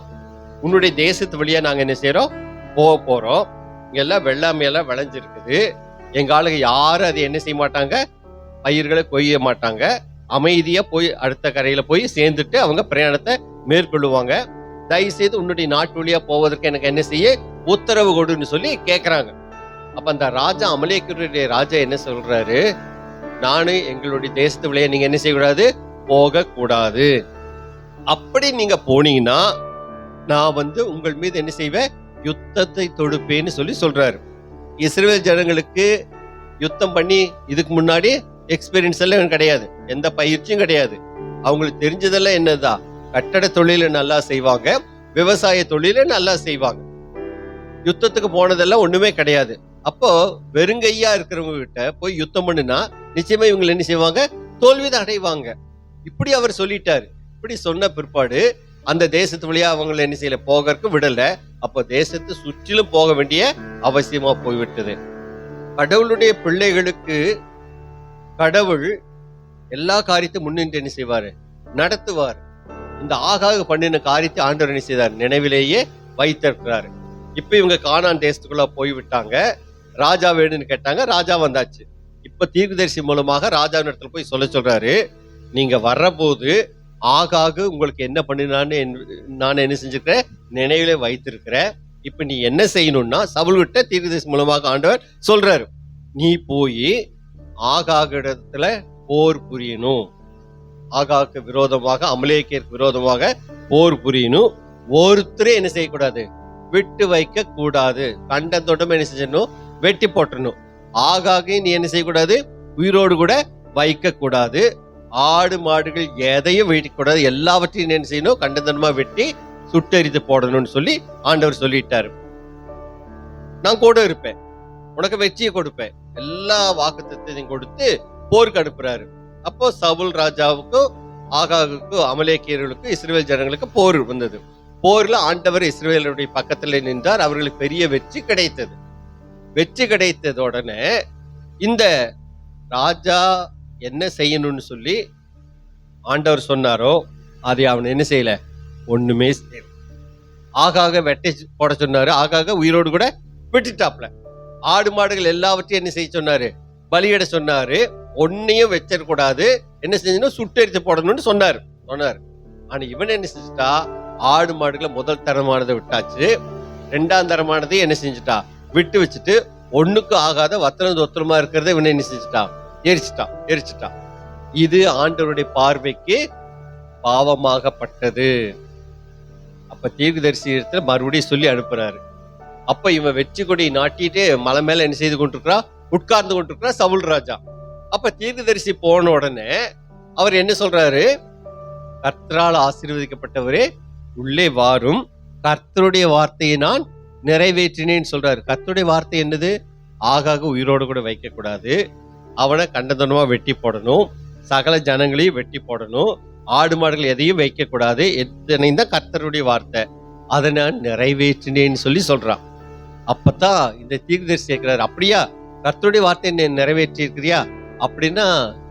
உன்னுடைய தேசத்து வழியா நாங்க என்ன செய்யறோம், போக போறோம். இங்க எல்லாம் வெள்ளாமையெல்லாம் விளைஞ்சிருக்குது. எங்க ஆளுங்க யாரும் அதை என்ன செய்ய மாட்டாங்க, பயிர்களை கொய்ய மாட்டாங்க. அமைதியா போய் அடுத்த கரையில போய் சேர்ந்துட்டு அவங்க பிரயாணத்தை மேற்கொள்ளுவாங்க. தயவு செய்து உன்னுடைய நாட்டு வழியா போவதற்கு எனக்கு என்ன செய்ய உத்தரவு கொடுன்னு சொல்லி கேட்கறாங்க. அப்ப அந்த ராஜா, அமலேக்கியருடைய ராஜா என்ன சொல்றாரு, நானும் எங்களுடைய தேசத்து வழியா நீங்க என்ன செய்யக்கூடாது, போக கூடாது. அப்படி நீங்க போனீங்கன்னா நான் உங்கள் மீது என்ன செய்வேன், யுத்தத்தை தொடுப்பேன்னு சொல்லி சொல்றாரு. இஸ்ரவேல் ஜனங்களுக்கு யுத்தம் பண்ணி இதுக்கு முன்னாடி எக்ஸ்பீரியன்ஸ் எல்லாம் கிடையாது, எந்த பயிற்சியும் கிடையாது. அவங்களுக்கு தெரிஞ்சதெல்லாம் என்னதான், கட்டட தொழில நல்லா செய்வாங்க, விவசாய தொழில நல்லா செய்வாங்க. யுத்தத்துக்கு போனதெல்லாம் ஒண்ணுமே கிடையாது. அப்போ வெறுங்கையா இருக்கிறவங்க கிட்ட போய் யுத்தம் பண்ணுனா நிச்சயமா இவங்க என்ன செய்வாங்க, தோல்விதான் அடைவாங்க. இப்படி அவர் சொல்லிட்டாரு. இப்படி சொன்ன பிற்பாடு அந்த தேசத்து வழியா அவங்களை என்ன செய்யல, போகிறதுக்கு விடல. அப்போ தேசத்தை சுற்றிலும் போக வேண்டிய அவசியமா போய்விட்டது. கடவுளுடைய பிள்ளைகளுக்கு கடவுள் எல்லா காரியத்தையும் முன்னின்று என்ன செய்வாரு, நடத்துவார். இந்த ஆகாக பண்ணின காரியத்தை ஆண்டவர் என்ன செய்தார், நினைவிலேயே வைத்திருக்கிறாரு. இப்ப இவங்க கானான் தேசத்துக்குள்ள போய்விட்டாங்க. ராஜா வேணும்னு கேட்டாங்க, ராஜா வந்தாச்சு. இப்ப தீர்க்கதரிசி மூலமாக ராஜா இடத்துல போய் சொல்றாரு, நீங்க வர்றபோது ஆகாகு உங்களுக்கு என்ன பண்ணினான்னு நான் என்ன செஞ்சிருக்கிறேன், நினைவிலே வைத்திருக்கிறேன். இப்ப நீ என்ன செய்யணும்னா, சவுல்கிட்ட தீர்க்கதரிசி மூலமாக ஆண்டவர் சொல்றாரு, நீ போய் ஆகாக இடத்துல போர் புரியணும். ஆகாக்கு விரோதமாக, அமலேக்கியருக்கு விரோதமாக போர் புரியணும். ஒருத்தரே என்ன செய்யக்கூடாது, விட்டு வைக்க கூடாது. கண்டத்தோட்டமா என்ன செஞ்சணும், வெட்டி போட்டணும். ஆகாக நீ என்ன செய்யக்கூடாது, உயிரோடு கூட வைக்க கூடாது. ஆடு மாடுகள் எதையும் வெட்டிக்க கூடாது. எல்லாவற்றையும் என்ன செய்யணும், கண்டத்தனமா வெட்டி சுட்டெரித்து போடணும்னு சொல்லி ஆண்டவர் சொல்லிட்டாரு. நான் கூட இருப்பேன், உனக்கு வெற்றியை கொடுப்பேன், எல்லா வாக்குத்தத்தத்தையும் கொடுத்து போருக்கு அனுப்புறாரு. அப்போ சவுல் ராஜாவுக்கும் ஆகாகுக்கும் அமலேக்கியர்களுக்கும் இஸ்ரவேல் ஜனங்களுக்கு போர் வந்தது. போர்ல ஆண்டவர் இஸ்ரவேலுடைய பக்கத்துல நின்றார். அவர்களுக்கு பெரிய வெற்றி கிடைத்தது. வெற்றி கிடைத்தது உடனே இந்த ராஜா என்ன செய்யணும்னு சொல்லி ஆண்டவர் சொன்னாரோ அதை அவன் என்ன செய்யல, ஒண்ணுமே செய்யல. ஆகாக வெட்டி போட சொன்னாரு, ஆகாக உயிரோடு கூட விட்டுட்டாப்ல. ஆடு மாடுகள் எல்லாவற்றையும் என்ன செய்ய சொன்னாரு, பலியிட சொன்னாரு. ஒன்னையும் வச்சிடக்கூடாது, என்ன செஞ்சணும், சுட்டெரித்து போடணும்னு சொன்னாரு. ஆனா இவன் என்ன செஞ்சுட்டா, ஆடு மாடுகளை முதல் தரமானதை விட்டாச்சு, ரெண்டாம் தரமானதை என்ன செஞ்சுட்டா, விட்டு வச்சுட்டு ஒண்ணுக்கு ஆகாத வத்திரம் தொத்திரமா இருக்கிறத இவன் என்ன செஞ்சுட்டா, எரிச்சிட்டான். இது ஆண்டவருடைய பார்வைக்கு பாவமாகப்பட்டது. அப்ப தீர்க்கதரிசி இடத்துல மறுபடியும் சொல்லி அனுப்புறாரு. அப்ப இவன் வெற்றி கொடி நாட்டிட்டு மலை மேல என்ன செய்து கொண்டிருக்கிறா, உட்கார்ந்து கொண்டிருக்கிறா சவுல் ராஜா. அப்ப தீர்க்கதரிசி போன உடனே அவர் என்ன சொல்றாரு, கர்த்தரால் ஆசீர்வதிக்கப்பட்டவரே உள்ளே வாரும், கர்த்தருடைய வார்த்தையை நான் நிறைவேற்றினேன்னு சொல்றாரு. கர்த்தருடைய வார்த்தை என்னது, ஆகாக உயிரோடு கூட வைக்க கூடாது, அவனை கண்டதனமா வெட்டி போடணும், சகல ஜனங்களையும் வெட்டி போடணும், ஆடு மாடுகள் எதையும் வைக்க கூடாது, எத்தனையும் தான் கர்த்தருடைய வார்த்தை, அதை நான் நிறைவேற்றினேன்னு சொல்லி சொல்றான். அப்பதான் இந்த தீர்க்கதரிசி கேட்கிறாரு, அப்படியா கர்த்தருடைய வார்த்தையை நிறைவேற்றி இருக்கிறியா அப்படின்னா,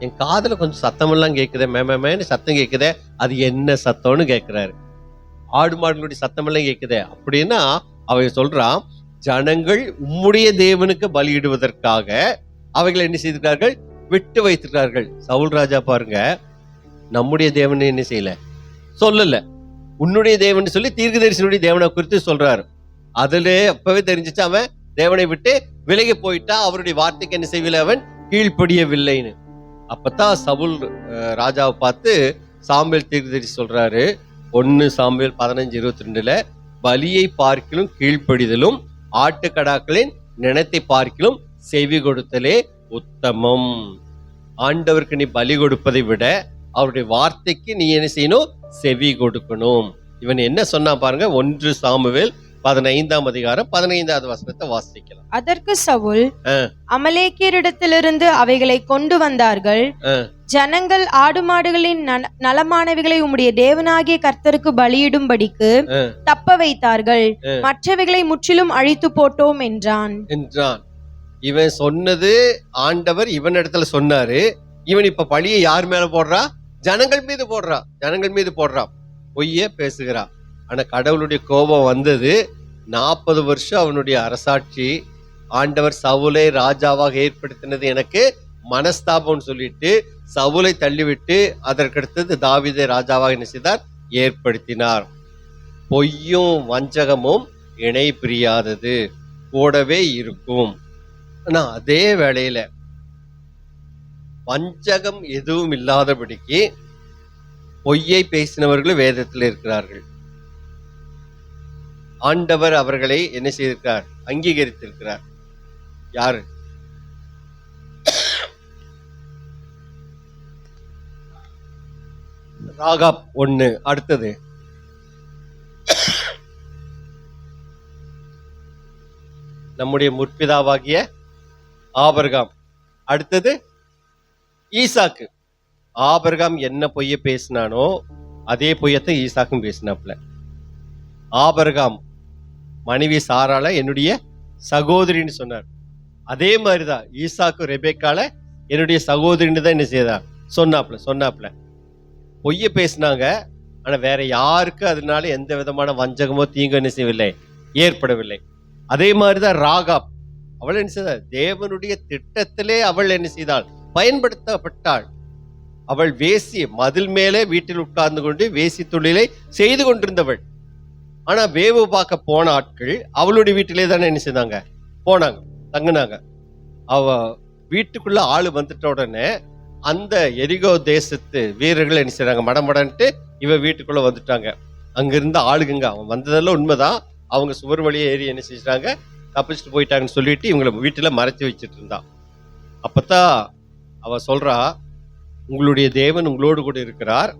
என் காதுல கொஞ்சம் சத்தமெல்லாம் கேட்குதே, மேன்னு சத்தம் கேட்குதே, அது என்ன சத்தம்னு கேட்கிறாரு. ஆடு மாடுகளுடைய சத்தமெல்லாம் கேட்குதே அப்படின்னா அவங்க சொல்றான், ஜனங்கள் உம்முடைய தேவனுக்கு பலியிடுவதற்காக அவைகளை என்ன செய்திருக்கார்கள், விட்டு வைத்திருக்கார்கள். சவுல் ராஜா பாருங்க, நம்முடைய தேவன் என்ன செய்யல, சொல்லல, உன்னுடைய தேவன் சொல்லி தீர்க்கதரிசியுடைய தேவனை குறித்து சொல்றாரு. அதுல அப்பவே தெரிஞ்சிச்சு அவன் தேவனை விட்டு விலகி போயிட்டா, அவருடைய வார்த்தைக்கு என்ன செய்யவில்லை, அவன் கீழ்ப்படியவில்லைன்னு. அப்பதான் சவுல் ராஜாவை பார்த்து சாமுவேல் தீர்க்கதரிசி சொல்றாரு, 1 சாமுவேல் 15:22, பலியை பார்க்கிலும் கீழ்ப்படிதலும் ஆட்டுக்கடாக்களின் நினத்தை பார்க்கிலும் செவி கொடுத்தலே உத்தமம். ஆண்டவருக்கு நீ பலி கொடுப்பதை விட அவருடைய வார்த்தைக்கு நீ என்ன செய்யணும், செவி கொடுக்கணும். இவன் என்ன சொன்னா பாருங்க, 1 சாமுவேல் 15ஆம் அதிகாரம் 15வது வசனத்தை வாசிக்கலாம். அதற்கு சவுல், அமலேக்கியரிடத்திலிருந்து அவைகளை கொண்டு வந்தார்கள். ஜனங்கள் ஆடு மாடுகளின் நலமானவைகளை உம்முடைய தேவனாகிய கர்த்தருக்கு பலியிடும்படிக்கு தப்ப வைத்தார்கள், மற்றவைகளை முற்றிலும் அழித்து போட்டோம் என்றான். இவன் சொன்னது ஆண்டவர் இவன் இடத்துல சொன்னாரு. இவன் இப்ப பழியை யார் மேல போடுறா? ஜனங்கள் மீது போடுறான். பொய்யே பேசுகிறான். ஆனா கடவுளுடைய கோபம் வந்தது. 40 வருஷம் அவனுடைய அரசாட்சி, ஆண்டவர் சவுலை ராஜாவாக ஏற்படுத்தினது எனக்கு மனஸ்தாபம் சொல்லிட்டு சவுலை தள்ளிவிட்டு அதற்கடுத்தது தாவீதை ராஜாவாக என்ன செய்தார்? ஏற்படுத்தினார். பொய்யும் வஞ்சகமும் இணை பிரியாதது, கூடவே இருக்கும். ஆனா அதே வேளையில வஞ்சகம் எதுவும் இல்லாதபடிக்கு பொய்யை பேசினவர்கள் வேதத்தில் இருக்கிறார்கள். ஆண்டவர் அவர்களை என்ன செய்திருக்கிறார்? அங்கீகரித்திருக்கிறார். யாரு? ராகாப் 1. அடுத்தது நம்முடைய முற்பிதாவாகிய ஆபிரகாம். அடுத்தது ஈசாக்கு. ஆபிரகாம் என்ன பொய்ய பேசினானோ அதே பொய்யத்தை ஈசாக்கும் பேசினாப்ல. ஆபிரகாம் மனைவி சாரால என்னுடைய சகோதரின்னு சொன்னார். அதே மாதிரிதான் ஈசாக்கு ரெபேக்கால என்னுடைய சகோதரின்னு தான் என்ன செய்தார்? சொன்னாப்ல. பொய்ய பேசினாங்க. ஆனா வேற யாருக்கு அதனால எந்த விதமான வஞ்சகமோ தீங்கு என்ன செய்யவில்லை, ஏற்படவில்லை. அதே மாதிரிதான் ராகாப். அவள் என்ன செய்தாள்? தேவனுடைய திட்டத்திலே அவள் என்ன செய்தாள்? பயன்படுத்தப்பட்டாள். அவள் வேசி, மதில் மேலே வீட்டில் உட்கார்ந்து கொண்டு வேசி தொழிலை செய்து கொண்டிருந்தவள். ஆனா வேவு பார்க்க போன ஆட்கள் அவளுடைய வீட்டிலே தானே என்ன செய்தாங்க? போனாங்க, தங்குனாங்க. அவ வீட்டுக்குள்ள ஆளு வந்துட்ட உடனே அந்த எரிகோ தேசத்து வீரர்கள் என்ன செய்றாங்க? மடமடன்ட்டு இவ வீட்டுக்குள்ள வந்துட்டாங்க. அங்க இருந்த ஆளுங்க, அவன் வந்ததெல்லாம் உண்மைதான், அவங்க சுவர் வழியே ஏறி என்ன செஞ்சாங்க? தப்பிச்சுட்டு போயிட்டாங்கன்னு சொல்லிட்டு இவங்களை வீட்டுல மறைச்சு வச்சுட்டு இருந்தான். அப்பதான் அவ சொல்றா, உங்களுடைய தேவன் உங்களோடு கூட இருக்கிறார்,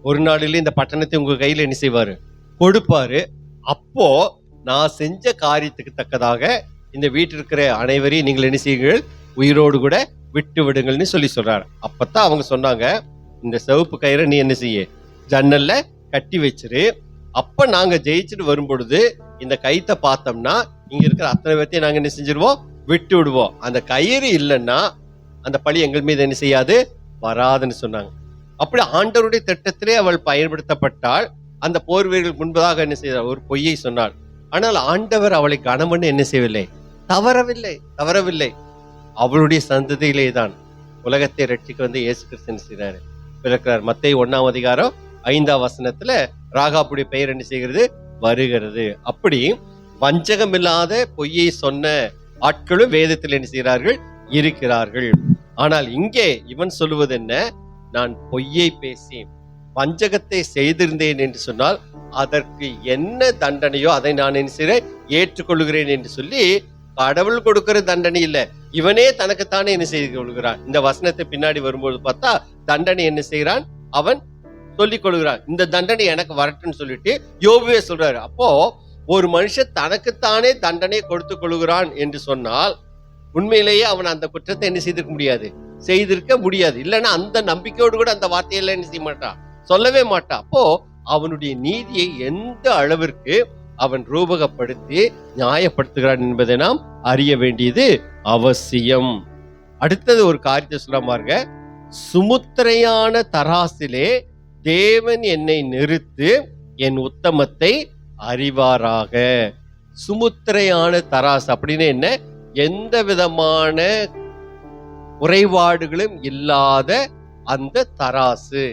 ஒரு நாளிலே இந்த பட்டணத்தை உங்க கையில என்ன செய்வாரு? கொடுப்பாரு. அப்போ நான் செஞ்ச காரியத்துக்கு தக்கதாக இந்த வீட்டில் இருக்கிற அனைவரையும் நீங்கள் என்ன செய்யுங்கள்? உயிரோடு கூட விட்டு விடுங்கள்னு சொல்றாரு. அப்பதான் அவங்க சொன்னாங்க, இந்த சிவப்பு கயிறை நீ என்ன செய்ய? ஜன்னல்ல கட்டி வச்சிரு. அப்ப நாங்க ஜெயிச்சுட்டு வரும் பொழுது இந்த கயித்தை பார்த்தோம்னா இங்க இருக்கிற அத்தனை பேர்த்தையும் நாங்க என்ன செஞ்சிருவோம்? விட்டு விடுவோம். அந்த கயிறு இல்லைன்னா அந்த பழி எங்கள் மீது என்ன செய்யாது? வராதுன்னு சொன்னாங்க. அப்படி ஆண்டவருடைய திட்டத்திலே அவள் பயன்படுத்தப்பட்டால் அந்த போர் வீரர்களுக்கு முன்பதாக என்ன செய்தார்? ஒரு பொய்யை சொன்னாள். ஆனால் ஆண்டவர் அவளை கணவன் என்ன செய்யவில்லை? தவறவில்லை. அவளுடைய சந்ததியிலே தான் உலகத்தை ரட்சிக்க வந்து இயேசு கிறிஸ்து என்ன செய்றாரு? பிறக்கிறார். மத்தேயு 1ஆம் அதிகாரம் 5ஆம் வசனத்துல ராகாப்புடைய பெயர் என்ன செய்கிறது? வருகிறது. அப்படி வஞ்சகம் இல்லாத பொய்யை சொன்ன ஆட்களும் வேதத்தில் என்ன செய்கிறார்கள்? இருக்கிறார்கள். ஆனால் இங்கே இவன் சொல்லுவது என்ன? நான் பொய்யை பேசி வஞ்சகத்தை செய்திருந்தேன் என்று சொன்னால் அதற்கு என்ன தண்டனையோ அதை நான் என்ன செய்கிறேன்? ஏற்றுக்கொள்கிறேன் என்று சொல்லி, கடவுள் கொடுக்கிற தண்டனை இல்லை, இவனே தனக்குத்தானே என்ன செய்து கொள்கிறான். இந்த வசனத்தை பின்னாடி வரும்போது பார்த்தா தண்டனை என்ன செய்கிறான்? அவன் சொல்லிக் கொள்கிறான். இந்த தண்டனை எனக்கு வரட்டும்னு சொல்லிட்டு யோபுவே சொல்றாரு. அப்போ ஒரு மனுஷன் தனக்குத்தானே தண்டனை கொடுத்து கொள்கிறான் என்று சொன்னால் உண்மையிலேயே அவன் அந்த குற்றத்தை என்ன செய்திருக்க முடியாது. இல்லைன்னா அந்த நம்பிக்கையோடு கூட அந்த வார்த்தையெல்லாம் என்ன செய்ய மாட்டான், சொல்லவே மாட்டான். அப்போ அவனுடைய நீதியை எந்த அளவிற்கு அவன் ரூபகப்படுத்தி நியாயப்படுத்துகிறான் என்பதை நாம் அறிய வேண்டியது அவசியம். அடுத்தது ஒரு காரியத்தை சொல்லாமாருங்க, சுமுத்திரையான தராசிலே தேவன் என்னை நிறுத்து, என் உத்தமத்தை அறிவாராக. சுமுத்திரையான தராசு அப்படின்னு என்ன? எந்த விதமான குறைபாடுகளும் இல்லாத அந்த தராசு,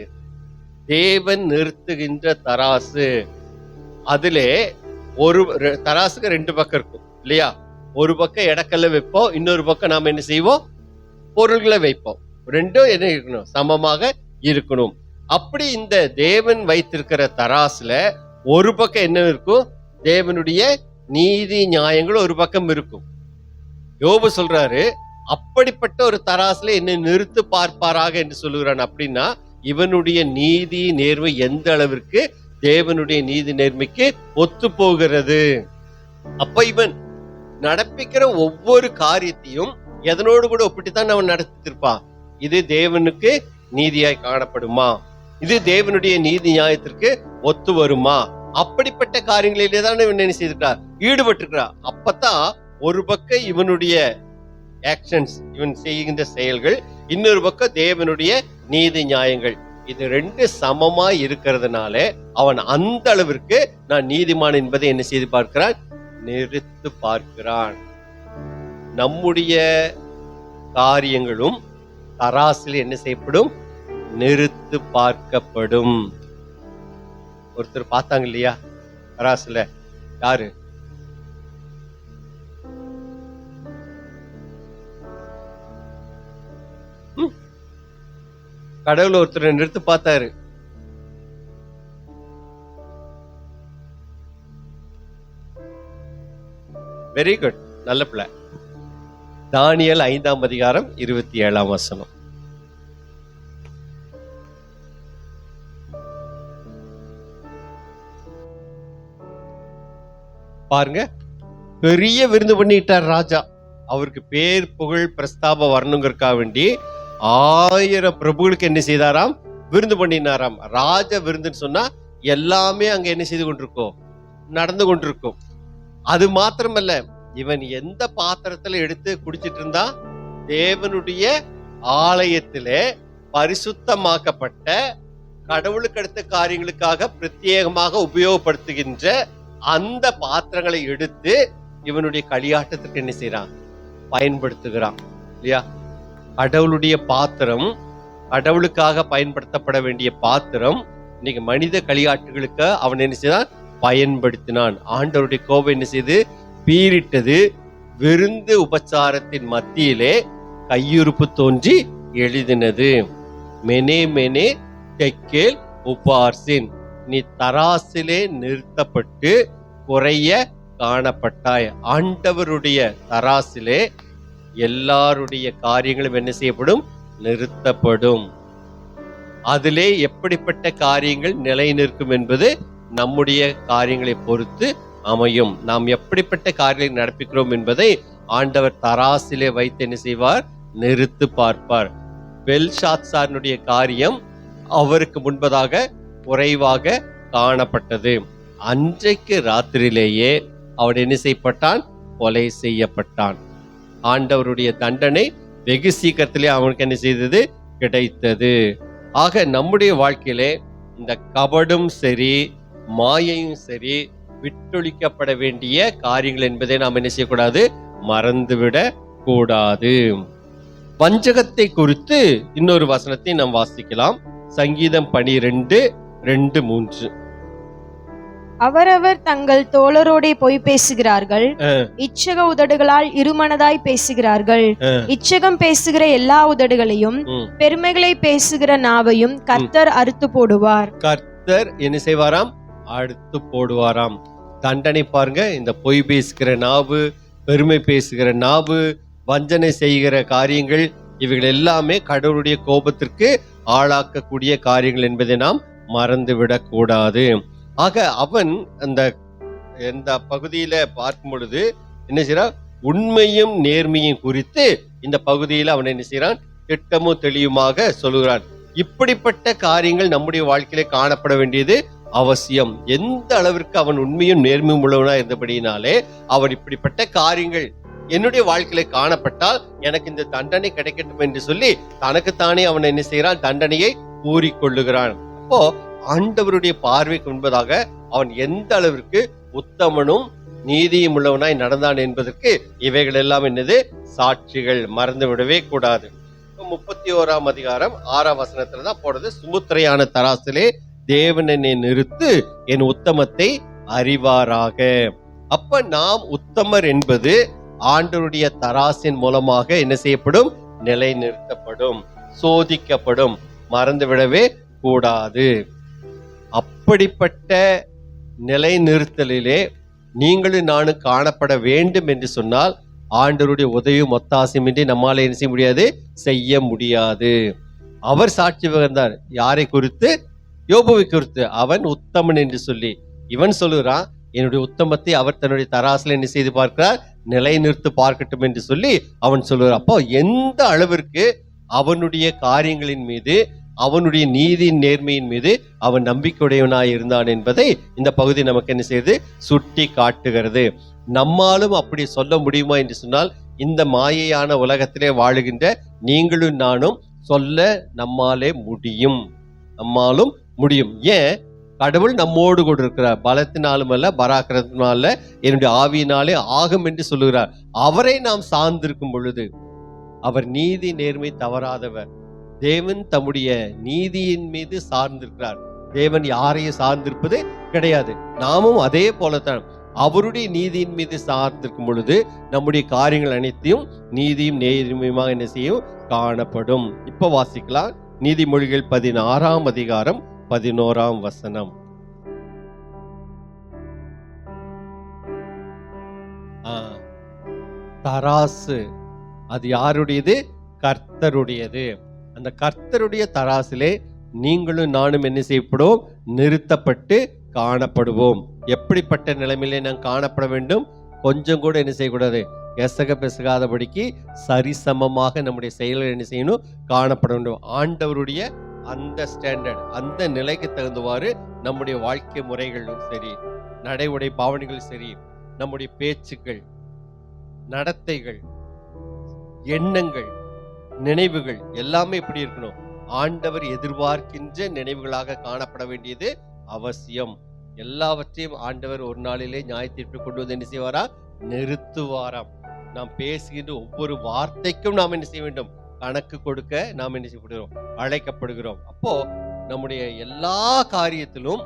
தேவன் நிறுத்துகின்ற தராசு. அதிலே ஒரு தராசுக்கு 2 பக்கம் இருக்கும் இல்லையா? ஒரு பக்கம் எடக்கல்ல வைப்போம், இன்னொரு பக்கம் நாம என்ன செய்வோம்? பொருள்களை வைப்போம். ரெண்டும் என்ன இருக்கணும்? சமமாக இருக்கணும். அப்படி இந்த தேவன் வைத்திருக்கிற தராசுல ஒரு பக்கம் என்ன இருக்கும்? தேவனுடைய நீதி நியாயங்கள் ஒரு பக்கம் இருக்கும். யோபு சொல்றாரு, அப்படிப்பட்ட ஒரு தராசுல என்னை நிறுத்து பார்ப்பாராக என்று சொல்லுகிறான். அப்படின்னா இவனுடைய நீதி நேர்மை எந்த அளவிற்கு தேவனுடைய நீதி நேர்மைக்கு ஒத்து போகிறது. அப்ப இவன் நடப்பிக்கிற ஒவ்வொரு காரியத்தையும் எதனோடு கூட ஒப்பிட்டுத்தான் அவன் நடத்திருப்பான். இது தேவனுக்கு நீதியாய் காணப்படுமா, இது தேவனுடைய நீதி நியாயத்திற்கு ஒத்து வருமா, அப்படிப்பட்ட காரியங்களிலே தான் இவன் என்ன செய்திருக்கிறார், ஈடுபட்டிருக்கிறார். அப்பதான் ஒரு பக்கம் இவனுடைய ஆக்ஷன்ஸ், இவன் செய்கின்ற செயல்கள், இன்னொரு பக்கம் தேவனுடைய நீதி நியாயங்கள், இது ரெண்டு சமமா இருக்கிறதுனால அவன் அந்த அளவிற்கு நான் நீதிமான் என்பதை என்ன செய்து பார்க்கிறான், நிறுத்து பார்க்கிறான். நம்முடைய காரியங்களும் தராசில் என்ன செய்யப்படும், நிறுத்து பார்க்கப்படும். ஒருத்தர் பார்த்தாங்க இல்லையா தராசுல, யாரு? கடவுள் ஒருத்தரை நிறுத்து பார்த்தாரு. வெரி குட், நல்ல பிள்ளை. தானியேல் 5ஆம் அதிகாரம் 27ஆம் வசனம். பாருங்க, பெரிய விருந்து பண்ணிட்டார் ராஜா. அவருக்கு பேர் புகழ் பிரஸ்தாப வரணுங்கிறதுக்காக வேண்டி 1000 பிரபுகளுக்கு என்ன செய்தாராம், விருந்து பண்ணினாராம். ராஜ விருந்துன்னு சொன்னா எல்லாமே அங்க என்ன செய்து கொண்டிருக்கும், நடந்து கொண்டிருக்கும். அது மாத்திரமல்ல, இவன் எந்த பாத்திரத்துல எடுத்து குடிச்சிட்டு இருந்தா, தேவனுடைய ஆலயத்திலே பரிசுத்தமாக்கப்பட்ட கடவுளுக்கு அடுத்த காரியங்களுக்காக பிரத்யேகமாக உபயோகப்படுத்துகின்ற அந்த பாத்திரங்களை எடுத்து இவனுடைய களியாட்டத்திற்கு என்ன செய்யறான், பயன்படுத்துகிறான் இல்லையா. கடவுளுடைய பாத்திரம், கடவுளுக்காக பயன்படுத்தப்பட வேண்டிய பாத்திரம், இன்னைக்கு மனித களியாட்டுகளுக்கு அவன் என்ன செய்தான், பயன்படுத்தினான். ஆண்டவருடைய கோபம் என்ன செய்து பீரிட்டது. விருந்து உபச்சாரத்தின் மத்தியிலே கையுறுப்பு தோன்றி எழுதினது, மெனே மெனே தெக்கேல் உபார்சின், நீ தராசிலே நிறுத்தப்பட்டு குறைய காணப்பட்டாய். ஆண்டவருடைய தராசிலே எல்லாருடைய காரியங்களும் என்ன செய்யப்படும், நிறுத்தப்படும். அதிலே எப்படிப்பட்ட காரியங்கள் நிலை நிற்கும் என்பது நம்முடைய காரியங்களை பொறுத்து அமையும். நாம் எப்படிப்பட்ட காரியங்களை நடப்பிக்கிறோம் என்பதை ஆண்டவர் தராசிலே வைத்து என்ன செய்வார், நிறுத்து பார்ப்பார். பெல்ஷாத்சாரினுடைய காரியம் அவருக்கு முன்பதாக குறைவாக காணப்பட்டது. அன்றைக்கு ராத்திரியிலேயே அவன் என்ன செய்யப்பட்டான், கொலை செய்யப்பட்டான். ஆண்டவருடைய தண்டனை வெகு சீக்கிரத்திலே அவனுக்கு என்ன செய்தது, கிடைத்தது. ஆக நம்முடைய வாழ்க்கையிலே இந்த கபடும் சரி மாயையும் சரி விட்டொழிக்கப்பட வேண்டிய காரியங்கள் என்பதை நாம் என்ன செய்யக்கூடாது, மறந்துவிடக் கூடாது. வஞ்சகத்தை குறித்து இன்னொரு வசனத்தை நாம் வாசிக்கலாம். சங்கீதம் 12:2-3. அவரவர் தங்கள் தோழரோடே பொய் பேசுகிறார்கள், இச்சக உதடுகளால் இருமனதாய் பேசுகிறார்கள். இச்சகம் பேசுகிற எல்லா உதடுகளையும் பெருமைகளை பேசுகிற நாவையும் கர்த்தர் அறுத்து போடுவார். கர்த்தர் என்ன செய்வாராம், அறுத்து போடுவாராம். தண்டனை பாருங்க, இந்த பொய் பேசுகிற நாவு, பெருமை பேசுகிற நாவு, வஞ்சனை செய்கிற காரியங்கள், இவைகள் எல்லாமே கடவுளுடைய கோபத்திற்கு ஆளாக்கக்கூடிய காரியங்கள் என்பதை நாம் மறந்துவிடக் கூடாது. ஆக அவன் அந்த பகுதியில பார்க்கும் பொழுது என்ன செய்யறான், உண்மையும் நேர்மையும் குறித்து இந்த பகுதியில அவன் என்ன செய்யறான், திட்டமும் தெளிவுமாக சொல்லுகிறான். இப்படிப்பட்ட காரியங்கள் நம்முடைய வாழ்க்கையில காணப்பட வேண்டியது அவசியம். எந்த அளவிற்கு அவன் உண்மையும் நேர்மையும் உள்ளவனா இருந்தபடினாலே அவன் இப்படிப்பட்ட காரியங்கள் என்னுடைய வாழ்க்கையில காணப்பட்டால் எனக்கு இந்த தண்டனை கிடைக்கட்டும் என்று சொல்லி தனக்குத்தானே அவன் என்ன செய்யறான், தண்டனையை கூறிக்கொள்ளுகிறான். அப்போ ஆண்டவருடைய பார்வைக்கு முன்பதாக அவன் எந்த அளவிற்கு உத்தமனும் நீதியும் உள்ளவனாய் நடந்தான் என்பதற்கு இவைகள் எல்லாம் என்னது, சாட்சிகள். மறந்து விடவே கூடாது. 31ஆம் அதிகாரம் 6ஆம் வசனத்துல தான் போடுறது, சுமுத்திரையான தராசிலே தேவன் என்னை நிறுத்து, என் உத்தமத்தை அறிவாராக. அப்ப நாம் உத்தமர் என்பது ஆண்டவருடைய தராசின் மூலமாக என்ன செய்யப்படும், நிலை நிறுத்தப்படும், சோதிக்கப்படும். மறந்து விடவே கூடாது. அப்படிப்பட்ட நிலை நிறுத்தலிலே நீங்களும் நானும் காணப்பட வேண்டும் என்று சொன்னால் ஆண்டவருடைய உதவியும் ஒத்தாசையும் இன்றி நம்மால என்ன செய்ய முடியாது, செய்ய முடியாது. அவர் சாட்சி பகர்ந்தார். யாரை குறித்து? யோபுவை குறித்து. அவன் உத்தமன் என்று சொல்லி. இவன் சொல்லுகிறான், என்னுடைய உத்தமத்தை அவர் தன்னுடைய தராசில் என்ன செய்து பார்க்கிறார், நிலைநிறுத்து பார்க்கட்டும் என்று சொல்லி அவன் சொல்லுவார். அப்போ எந்த அளவிற்கு அவனுடைய காரியங்களின் மீது, அவனுடைய நீதியின் நேர்மையின் மீது அவன் நம்பிக்கையுடையவனாய் இருந்தான் என்பதை இந்த பகுதி நமக்கு என்ன செய்யுது, சுட்டி காட்டுகிறது. நம்மாலும் அப்படி சொல்ல முடியுமா என்று சொன்னால், இந்த மாயையான உலகத்திலே வாழுகின்ற நீங்களும் நானும் சொல்ல நம்மாலே முடியும், நம்மாலும் முடியும். ஏன்? கடவுள் நம்மோடு கூட இருக்கிறார். பலத்தினாலும் அல்ல, பராக்கிரத்தினால, என்னுடைய ஆவியினாலே ஆகும் என்று சொல்லுகிறார். அவரை நாம் சார்ந்திருக்கும் பொழுது, அவர் நீதி நேர்மை தவறாதவர். தேவன் தம்முடைய நீதியின் மீது சார்ந்திருக்கிறார். தேவன் யாரையும் சார்ந்திருப்பது கிடையாது. நாமும் அதே போலத்தான் அவருடைய நீதியின் மீது சார்ந்திருக்கும் பொழுது நம்முடைய காரியங்கள் அனைத்தையும் நீதியும் நேர்மையுமாக என்ன செய்யும், காணப்படும். இப்ப வாசிக்கலாம் நீதிமொழிகள் 16ஆம் அதிகாரம் 11ஆம் வசனம். தராசு அது யாருடையது? கர்த்தருடையது. அந்த கர்த்தருடைய தராசிலே நீங்களும் நானும் என்ன செய்யப்படுவோம், நிறுத்தப்பட்டு காணப்படுவோம். எப்படிப்பட்ட நிலைமையிலே நாம் காணப்பட வேண்டும்? கொஞ்சம் கூட என்ன செய்யக்கூடாது, எசக பெசகாதபடிக்கு சரிசமமாக நம்முடைய செயல்கள் என்ன செய்யணும், காணப்பட வேண்டும். ஆண்டவருடைய அந்த ஸ்டாண்டர்ட், அந்த நிலைக்கு தகுந்தவாறு நம்முடைய வாழ்க்கை முறைகளும் சரி, நடை உடை பாவனைகள் சரி, நம்முடைய பேச்சுக்கள், நடத்தைகள், எண்ணங்கள், நினைவுகள் எல்லாமே எப்படி இருக்கணும், ஆண்டவர் எதிர்பார்க்கின்ற நினைவுகளாக காணப்பட வேண்டியது அவசியம். எல்லாவற்றையும் ஆண்டவர் ஒரு நாளிலே நியாய தீர்ப்பு கொண்டு வந்து என்ன செய்வாரா, நிறுத்துவாராம். நாம் பேசுகின்ற ஒவ்வொரு வார்த்தைக்கும் நாம் என்ன செய்ய வேண்டும், கணக்கு கொடுக்க நாம் என்ன செய்யப்படுகிறோம், அழைக்கப்படுகிறோம். அப்போ நம்முடைய எல்லா காரியத்திலும்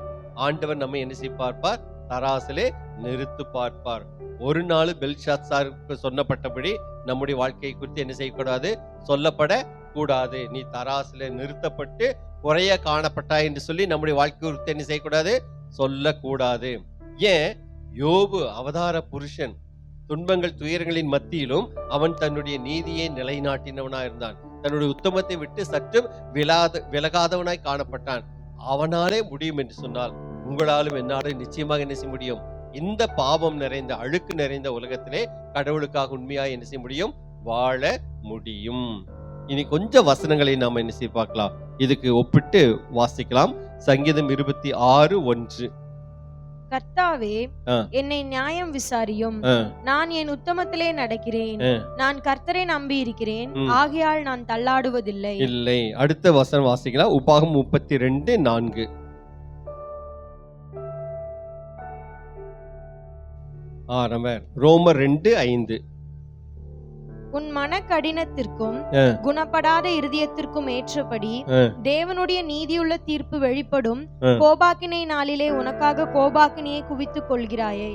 ஆண்டவர் நம்ம என்ன செய்ய பார்ப்பார், தராசிலே நிறுத்து பார்ப்பார். ஒரு நாள் பெல்ஷாத்சாருக்கு சொன்னப்பட்டபடி நம்முடைய வாழ்க்கையை குறித்து என்ன செய்யக்கூடாது, சொல்லப்பட கூடாது. நீ தராசிலே நிறுத்தப்பட்டு குறைய காணப்பட்டாய் என்று சொல்லி நம்முடைய வாழ்க்கை குறித்து என்ன செய்யக்கூடாது, சொல்லக்கூடாது. ஏன்? யோபு அவதார புருஷன், துன்பங்கள் துயரங்களின் மத்தியிலும் அவன் தன்னுடைய நீதியை நிலைநாட்டினவனாய் இருந்தான். தன்னுடைய உத்தமத்தை விட்டு சற்றும் விலகாதவனாய் காணப்பட்டான். அவனாலே முடியும் என்று சொன்னால் உங்களாலும் என்னாலும் நிச்சயமாக என்ன செய்ய முடியும். இந்த பாவம் நிறைந்த, அழுக்கு நிறைந்த உலகத்திலே கடவுளுக்காக உண்மையாக என்ன செய்ய முடியும், வாழ முடியும். இனி கொஞ்சம் வசனங்களை நாம என்ன செய்ய பார்க்கலாம், இதுக்கு ஒப்பிட்டு வாசிக்கலாம். சங்கீதம் 26:1. கர்த்தாவே, என்னை நியாயம் விசாரியும். நான் என் உத்தமத்திலே நடக்கிறேன். நான் கர்த்தரை நம்பி இருக்கிறேன், ஆகையால் நான் தள்ளாடுவதில்லை. இல்லை. அடுத்த வசனம் வாசிக்கலாம். உபாகம் 32:4. ரோமர் 2:5. உன் மன கடினத்திற்கும் குணப்படாத இருதயத்திற்கும் ஏற்றபடி தேவனுடைய நீதியுள்ள தீர்ப்பு வெளிப்படும் கோபாக்கினை நாளிலே உனக்காக கோபாக்கினையை குவித்துக் கொள்கிறாயே.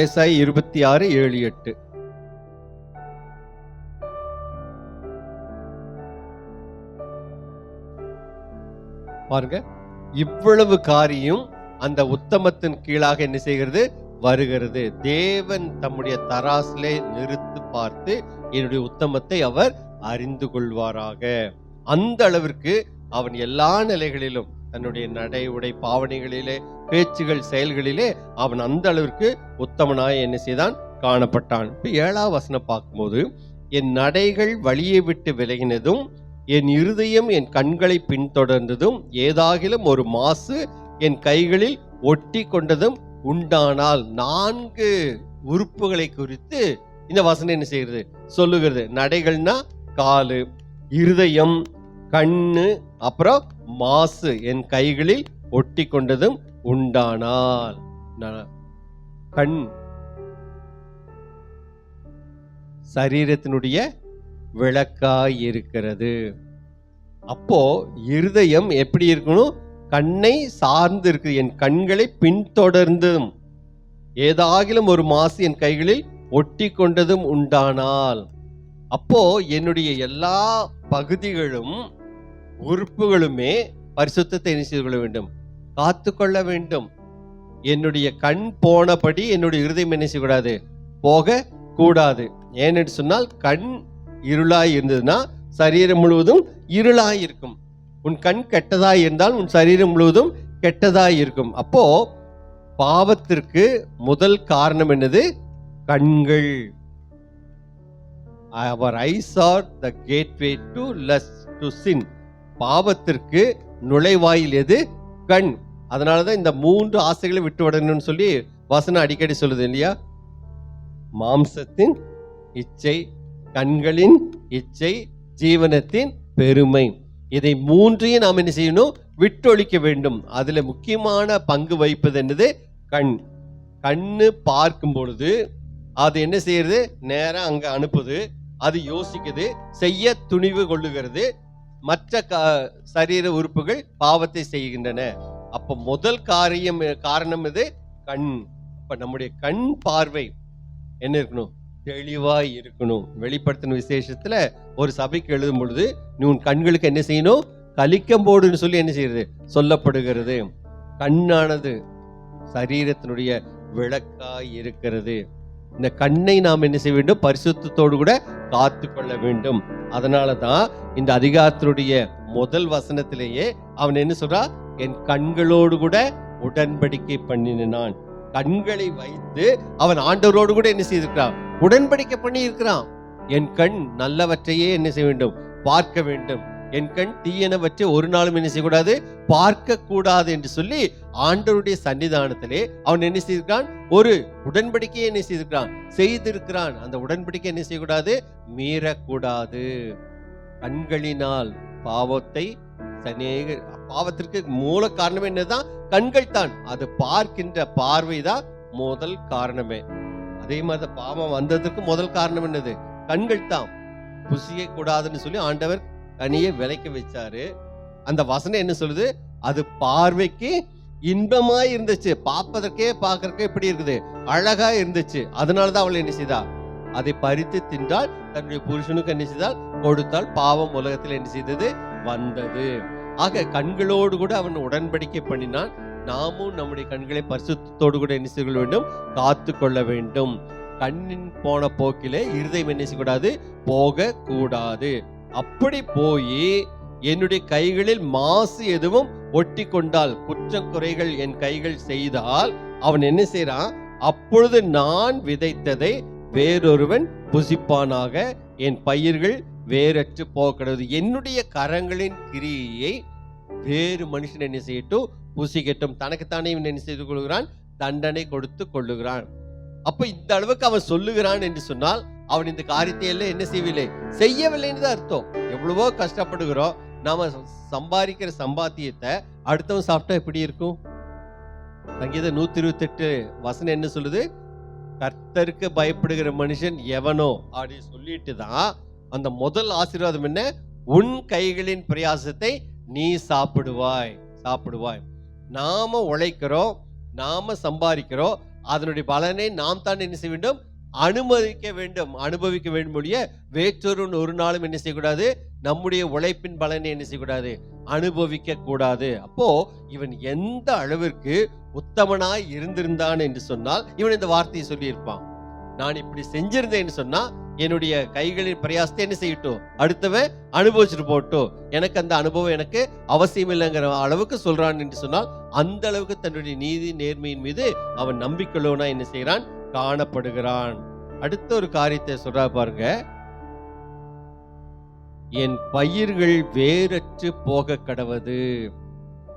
ஏசாயா 26:7-8. பாருங்க, இவ்வளவு காரியம் அந்த உத்தமத்தின் கீழாக என்ன செய்கிறது, வருகிறது. தேவன் தம்முடைய தராசிலே நிறுத்து பார்த்து என்னுடைய உத்தமத்தை அவர் அறிந்து கொள்வாராக. அந்த அளவிற்கு அவன் எல்லா நிலைகளிலும், தன்னுடைய நடை உடை பாவனைகளிலே, பேச்சுகள், செயல்களிலே அவன் அந்த அளவிற்கு உத்தமனாய் என்ன செய்தான், காணப்பட்டான். இப்ப 7ஆம் வசனம் பார்க்கும்போது, என் நடைகள் வழியை விட்டு விலகினதும் என் இருதயம் என் கண்களை பின்தொடர்ந்ததும் ஏதாகிலும் ஒரு மாசு என் கைகளில் ஒட்டி கொண்டதும் உண்டானால். 4 உறுப்புகளை குறித்து இந்த வசனம் என்ன செய்கிறது, சொல்லுகிறது. நடைகள்னா காலு, இருதயம், கண்ணு, அப்புறம் மாசு என் கைகளில் ஒட்டி கொண்டதும் உண்டானால். கண் சரீரத்தினுடைய விளக்காய் இருக்கிறது. அப்போ இருதயம் எப்படி இருக்கணும், கண்ணை சார்ந்து இருக்கு. என் கண்களை பின்தொடர்ந்தும் ஏதாகிலும் ஒரு மாசு என் கைகளில் ஒட்டி கொண்டதும் உண்டானால். அப்போ என்னுடைய எல்லா பகுதிகளும் உறுப்புகளுமே பரிசுத்தத்தை என்ன செய்து கொள்ள வேண்டும், காத்து கொள்ள வேண்டும். என்னுடைய கண் போனபடி என்னுடைய இருதயம் என்ன செய்யக்கூடாது, போக கூடாது. ஏன்னு சொன்னால் கண் இருளாய் இருந்ததுன்னா சரீரம் முழுவதும் இருளாய் இருக்கும். உன் கண் கெட்டதாய் இருந்தால் உன் சரீரம் முழுவதும் கெட்டதாய் இருக்கும். அப்போ பாவத்திற்கு முதல் காரணம் என்னது? கண்கள். Our eyes are the gateway to lust, to sin. பாவத்திற்கு நுழைவாயில் எது? கண். அதனாலதான் இந்த 3 ஆசைகளை விட்டு விடணும்னு சொல்லி வசனம் அடிக்கடி சொல்லுது இல்லையா? மாம்சத்தின் இச்சை, கண்களின் இச்சை, ஜீவனத்தின் பெருமை. இதை 3ஐயும் நாம் என்ன செய்யணும்? விட்டொழிக்க வேண்டும். அதுல முக்கியமான பங்கு வகிப்பது என்னது? கண். கண்ணு பார்க்கும் பொழுது அது என்ன செய்யறது? நேரா அங்க அனுப்புது. அது யோசிக்குது, செய்ய துணிவு கொள்ளுகிறது. மற்ற சரீர உறுப்புகள் பாவத்தை செய்கின்றன. அப்ப முதல் காரணம் இது கண். அப்ப நம்முடைய கண் பார்வை என்ன இருக்கணும்? தெளிவாய் இருக்கணும். வெளிப்படுத்தின விசேஷத்துல ஒரு சபைக்கு எழுதும் பொழுது நீ உன் கண்களுக்கு என்ன செய்யணும்? கலிக்கம் போடுன்னு சொல்லி என்ன செய்யறது? சொல்லப்படுகிறது. கண்ணானது சரீரத்தினுடைய விளக்காய் இருக்கிறது. இந்த கண்ணை நாம் என்ன செய்ய வேண்டும்? பரிசுத்தத்தோடு கூட காத்து கொள்ள வேண்டும். அதனாலதான் இந்த அதிகாரத்தினுடைய முதல் வசனத்திலேயே அவன் என்ன சொல்றா? என் கண்களோடு கூட உடன்படிக்கை பண்ணினான். கண்களை வைத்து அவன் ஆண்டவரோடு கூட என்ன செய்திருக்கிறான்? உடன்படிக்கை பண்ணி இருக்கிறான். என் கண் நல்லவற்றையே என்ன செய்ய வேண்டும்? பார்க்க வேண்டும். என் கண் தீயனவற்றை ஒரு நாளும் என்ன செய்யக்கூடாது? பார்க்க கூடாது என்று சொல்லி ஆண்டவருடைய சன்னிதானத்திலே அவன் என்ன செய்திருக்கான்? ஒரு உடன்படிக்கையை என்ன செய்திருக்கிறான். அந்த உடன்படிக்கை என்ன செய்யக்கூடாது? மீறக்கூடாது. கண்களினால் பாவத்திற்கு மூல காரணம் என்னதான்? கண்கள் தான். அது பார்க்கின்ற பார்வைதான் முதல் காரணமே. அதே மாதிரி பாவம் வந்ததற்கு முதல் காரணம் என்னது? கண்கள் தான். புசிய கூடாதுன்னு சொல்லி ஆண்டவர் கனியை விலைக்கு வச்சாரு. அந்த வசனம் என்ன சொல்லுது? அது பார்வைக்கு இன்பமாய் இருந்துச்சு. பார்க்கறதுக்கே எப்படி இருக்குது? அழகா இருந்துச்சு. அதனாலதான் அவள் என்ன செய்தா? அதை பறித்து தின்றால், தன்னுடைய புருஷனுக்கு என்ன செய்தால்? கொடுத்தால். பாவம் உலகத்தில் என்ன செய்தது? வந்தது. ஆக கண்களோடு கூட அவன் உடன்படிக்கை பண்ணினான். நாமும் நம்முடைய கண்களை பரிசுத்தத்தோடு கூட என்ன செய்ய வேண்டும்? காத்து கொள்ள வேண்டும். கண்ணின் போன போக்கிலே இருதயம் என்ன செய்யக்கூடாது? போக கூடாது. அப்படி போய் என்னுடைய கைகளில் மாசு எதுவும் ஒட்டி கொண்டால், குற்றம் குறைகள் என் கைகள் செய்தால், அவன் என்ன செய்யறான்? அப்பொழுது நான் விதைத்ததை வேறொருவன் புசிப்பானாக, என் பயிர்கள் வேறற்று போகிறது. என்னுடைய கரங்களின் கிரியை வேறு மனுஷன் என்ன செய்யட்டும்? புசிக்கட்டும். தனக்குத்தானே இவன் என்ன செய்து கொள்கிறான்? தண்டனை கொடுத்து கொள்ளுகிறான். அப்ப இந்த அளவுக்கு அவன் சொல்லுகிறான் என்று சொன்னால் அவன் இந்த காரியத்தை எல்லாம் என்ன செய்யவில்லைன்னு தான் அர்த்தம். எவ்வளவோ கஷ்டப்படுகிறோம். நாம சம்பாதிக்கிற சம்பாத்தியத்தை அடுத்தவன் சாப்பிட்டா எப்படி இருக்கும்? சங்கீதம் 128 வசனம் என்ன சொல்லுது? கர்த்தருக்கு பயப்படுகிற மனுஷன் எவனோ அப்படி சொல்லிட்டு தான் அந்த முதல் ஆசீர்வாதம் என்ன? உன் கைகளின் பிரயாசத்தை நீ சாப்பிடுவாய். நாம உழைக்கிறோம், நாம சம்பாதிக்கிறோம். அதனுடைய பலனை நாம் தான் என்ன செய்ய வேண்டும்? அனுபவிக்க வேண்டும். வேற்றொரு ஒரு நாளும் என்ன செய்யக்கூடாது? நம்முடைய உழைப்பின் பலனை என்ன செய்யக்கூடாது? அனுபவிக்க கூடாது. அப்போ இவன் எந்த அளவிற்கு உத்தமனாய் இருந்திருந்தான் என்று சொன்னால் இவன் இந்த வார்த்தையை சொல்லி இருப்பான். நான் இப்படி செஞ்சிருந்தேன்னு சொன்னா என்னுடைய கைகளின் பிரயாசத்தை என்ன செய்யட்டும்? அடுத்தவன் அனுபவிச்சுட்டு போட்டோம். எனக்கு அந்த அனுபவம் எனக்கு அவசியம் இல்லைங்கிற அளவுக்கு சொல்றான் என்று சொன்னால் அந்த அளவுக்கு தன்னுடைய நீதி நேர்மையின் மீது அவன் நம்பிக்கையுள்ளவனா என்ன செய்யறான்? காணப்படுகிறான். அடுத்த ஒரு காரியத்தை சொல்றா பாருங்க. என் பயிர்கள் வேறற்று போக கடவது.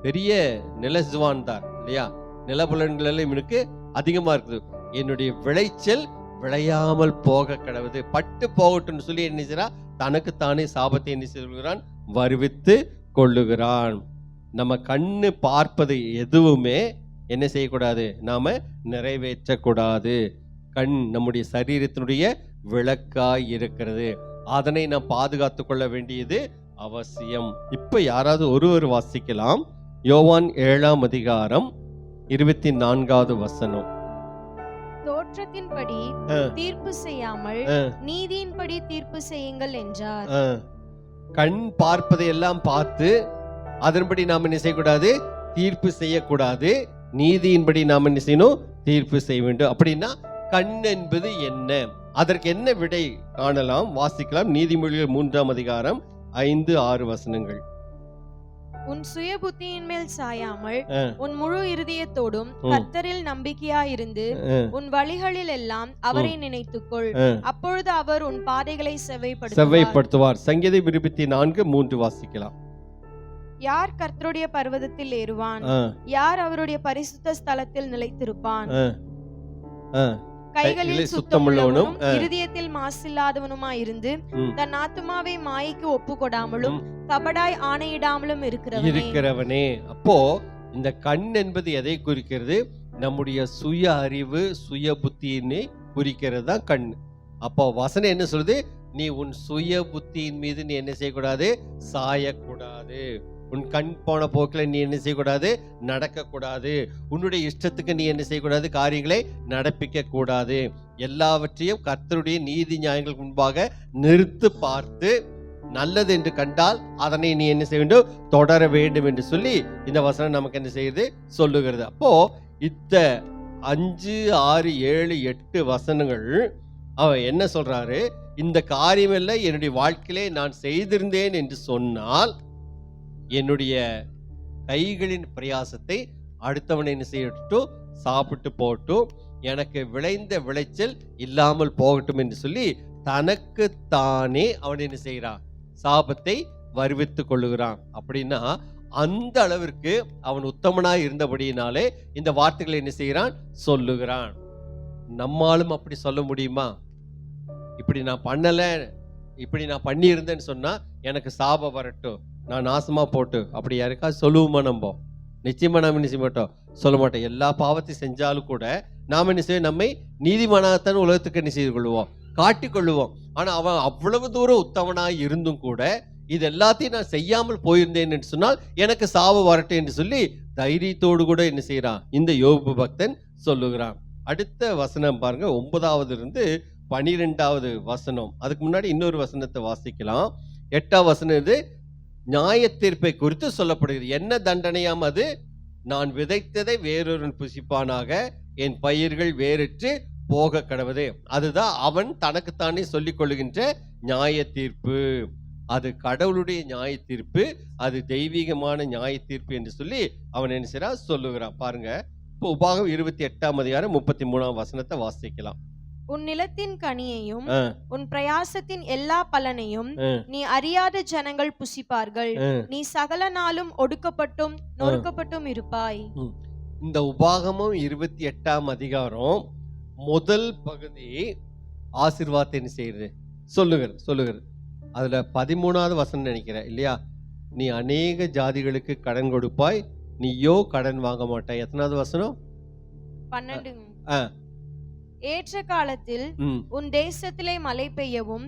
பெரிய நிலசுவான் தான் இல்லையா? நிலபுலன்கள் எல்லாம் இவனுக்கு அதிகமா இருக்குது. என்னுடைய விளைச்சல் விளையாமல் போக கடவுது, பட்டு போகட்டும் சொல்லி என்ன செய்யறான்? தனக்கு தானே சாபத்தை என்ன செய்கிறான்? வருவித்து கொள்ளுகிறான். நம்ம கண்ணு பார்ப்பது எதுவுமே என்ன செய்யக்கூடாது? நாம நிறைவேற்றக்கூடாது. கண் நம்முடைய சரீரத்தினுடைய விளக்காய் இருக்கிறது. அதனை நாம் பாதுகாத்து கொள்ள வேண்டியது அவசியம். இப்ப யாராவது ஒருவர் வாசிக்கலாம். யோவான் 7ஆம் அதிகாரம் 24வது வசனம். தோற்றத்தின்படி தீர்ப்பு செய்யாமல் நீதியின்படி தீர்ப்பு செய்யுங்கள் என்றார். கண் பார்ப்பதை எல்லாம் பார்த்து அதன்படி நாம் என்ன செய்யக்கூடாது? தீர்ப்பு செய்யக்கூடாது. நீதியின்படி நாம் என்ன செய்யணும்? தீர்ப்பு செய்ய வேண்டும். அப்படின்னா கண் என்பது என்ன? அதற்கு என்ன விடை காணலாம், வாசிக்கலாம். நீதிமொழிகள் 3ஆம் அதிகாரம் 5-6 வசனங்கள். உன் சுய புத்தியின் மேல் சாயாமல் உன் முழு இருதயத்தோடும் கர்த்தரில் நம்பிக்கையாயிருந்து உன் வழிகளில் எல்லாம் அவரை நினைத்துக்கொள். அப்பொழுது அவர் உன் பாதைகளை செவ்வைப்படுத்துவார். சங்கீதம் 24:3 வாசிக்கலாம். யார் கர்த்தருடைய பர்வதத்தில் ஏறுவான்? யார் அவருடைய பரிசுத்த ஸ்தலத்தில் நிலைத்திருப்பான்? கைகளில் சுத்தமுள்ளவனும் இருதயத்தில் மாசில்லாதவனுமாயிருந்து தன் ஆத்துமாவை மாயைக்கு ஒப்புக்கொடாமலும் கபடாய் ஆணையிடாமலும் இருக்கிறவனே. அப்போ இந்த கண் என்பது எதை குறிக்கிறது? நம்முடைய சுய அறிவு, சுய புத்தியினை குறிக்கிறது தான் கண். அப்போ வசனம் என்ன சொல்லுது? நீ உன் சுய புத்தியின் மீது நீ என்ன செய்யக்கூடாது? சாயக்கூடாது. உன் கண் போன போக்கில் நீ என்ன செய்யக்கூடாது? நடக்கக்கூடாது. உன்னுடைய இஷ்டத்துக்கு நீ என்ன செய்யக்கூடாது? காரியங்களை நடப்பிக்க கூடாது. எல்லாவற்றையும் கர்த்தருடைய நீதி நியாயங்களுக்கு முன்பாக நிறுத்து பார்த்து நல்லது என்று கண்டால் அதனை நீ என்ன செய்ய வேண்டும்? தொடர வேண்டும் என்று சொல்லி இந்த வசனம் நமக்கு என்ன செய்யுது? சொல்லுகிறது. அப்போ இந்த 5, 6, 7, 8 வசனங்கள் அவன் என்ன சொல்றாரு? இந்த காரியமெல்லாம் என்னுடைய வாழ்க்கையிலே நான் செய்திருந்தேன் என்று சொன்னால் என்னுடைய கைகளின் பிரயாசத்தை அடுத்தவனை என்ன செய்யட்டும்? சாப்பிட்டு போட்டும், எனக்கு விளைந்த விளைச்சல் இல்லாமல் போகட்டும் என்று சொல்லி தனக்கு தானே அவன் என்ன செய்யறான்? சாபத்தை வருவித்துக் கொள்ளுகிறான். அப்படின்னா அந்த அளவிற்கு அவன் உத்தமனாய் இருந்தபடியினாலே இந்த வார்த்தைகளை என்ன செய்யறான்? சொல்லுகிறான். நம்மாலும் அப்படி சொல்ல முடியுமா? இப்படி நான் பண்ணல, இப்படி நான் பண்ணி இருந்தேன்னு சொன்னா எனக்கு சாபம் வரட்டும், நான் நாசமா போட்டு, அப்படி யாருக்கா சொல்லுவோமா? நம்ம நிச்சயமா நாம என்ன செய்ய மாட்டோம், சொல்ல மாட்டோம். எல்லா பாவத்தையும் செஞ்சாலும் கூட நாம என்ன செய்ய, நம்மை நீதிமானாகத்தான் உலகத்துக்கு என்ன செய்து கொள்வோம், காட்டிக்கொள்ளுவோம். ஆனா அவன் அவ்வளவு தூரம் உத்தமனாய் இருந்தும் கூட இது எல்லாத்தையும் நான் செய்யாமல் போயிருந்தேன் என்று சொன்னால் எனக்கு சாபம் வரட்டும் என்று சொல்லி தைரியத்தோடு கூட என்ன செய்யறான் இந்த யோபு பக்தன் சொல்லுகிறான். அடுத்த வசனம் பாருங்க, 9வது 12வது வசனம். அதுக்கு முன்னாடி இன்னொரு வசனத்தை வாசிக்கலாம். 8வது வசனம் இது நியாய தீர்ப்பை குறித்து சொல்லப்படுகிறது. என்ன தண்டனையாம் அது? நான் விதைத்ததை வேறொருவன் புசிப்பானாக, என் பயிர்கள் வேறற்று போக கடவுது. அதுதான் அவன் தனக்குத்தானே சொல்லிக் கொள்ளுகின்ற நியாய தீர்ப்பு. அது கடவுளுடைய நியாய தீர்ப்பு, அது தெய்வீகமான நியாய தீர்ப்பு என்று சொல்லி அவன் என்ன செய்யறா சொல்லுகிறான். பாருங்க, இப்போ உபாகம் 28ஆம் அதிகாரம் 33ஆம் வசனத்தை வாசிக்கலாம். உன் நிலத்தின் கனியையும் உன் பிரயாசத்தின் எல்லா பலனையும் நீ அறியாத ஜனங்கள் புசிப்பார்கள், நீ சகல நாளும் ஒடுக்கப்பட்டும் நொறுக்கப்பட்டும் இருப்பாய். இந்த உபாகமும் 28ஆம் அதிகாரம் முதல் பகுதி ஆசீர்வாதத்தை என்ன செய்யுது சொல்லுகிறது. அதுல 13வது வசனம் நினைக்கிறேன் இல்லையா? நீ அநேக ஜாதிகளுக்கு கடன் கொடுப்பாய், நீயோ கடன் வாங்க மாட்டாய். எத்தனாவது வசனம்? 12. ஏற்ற காலத்தில் உன் தேசத்திலே மழை பெய்யவும்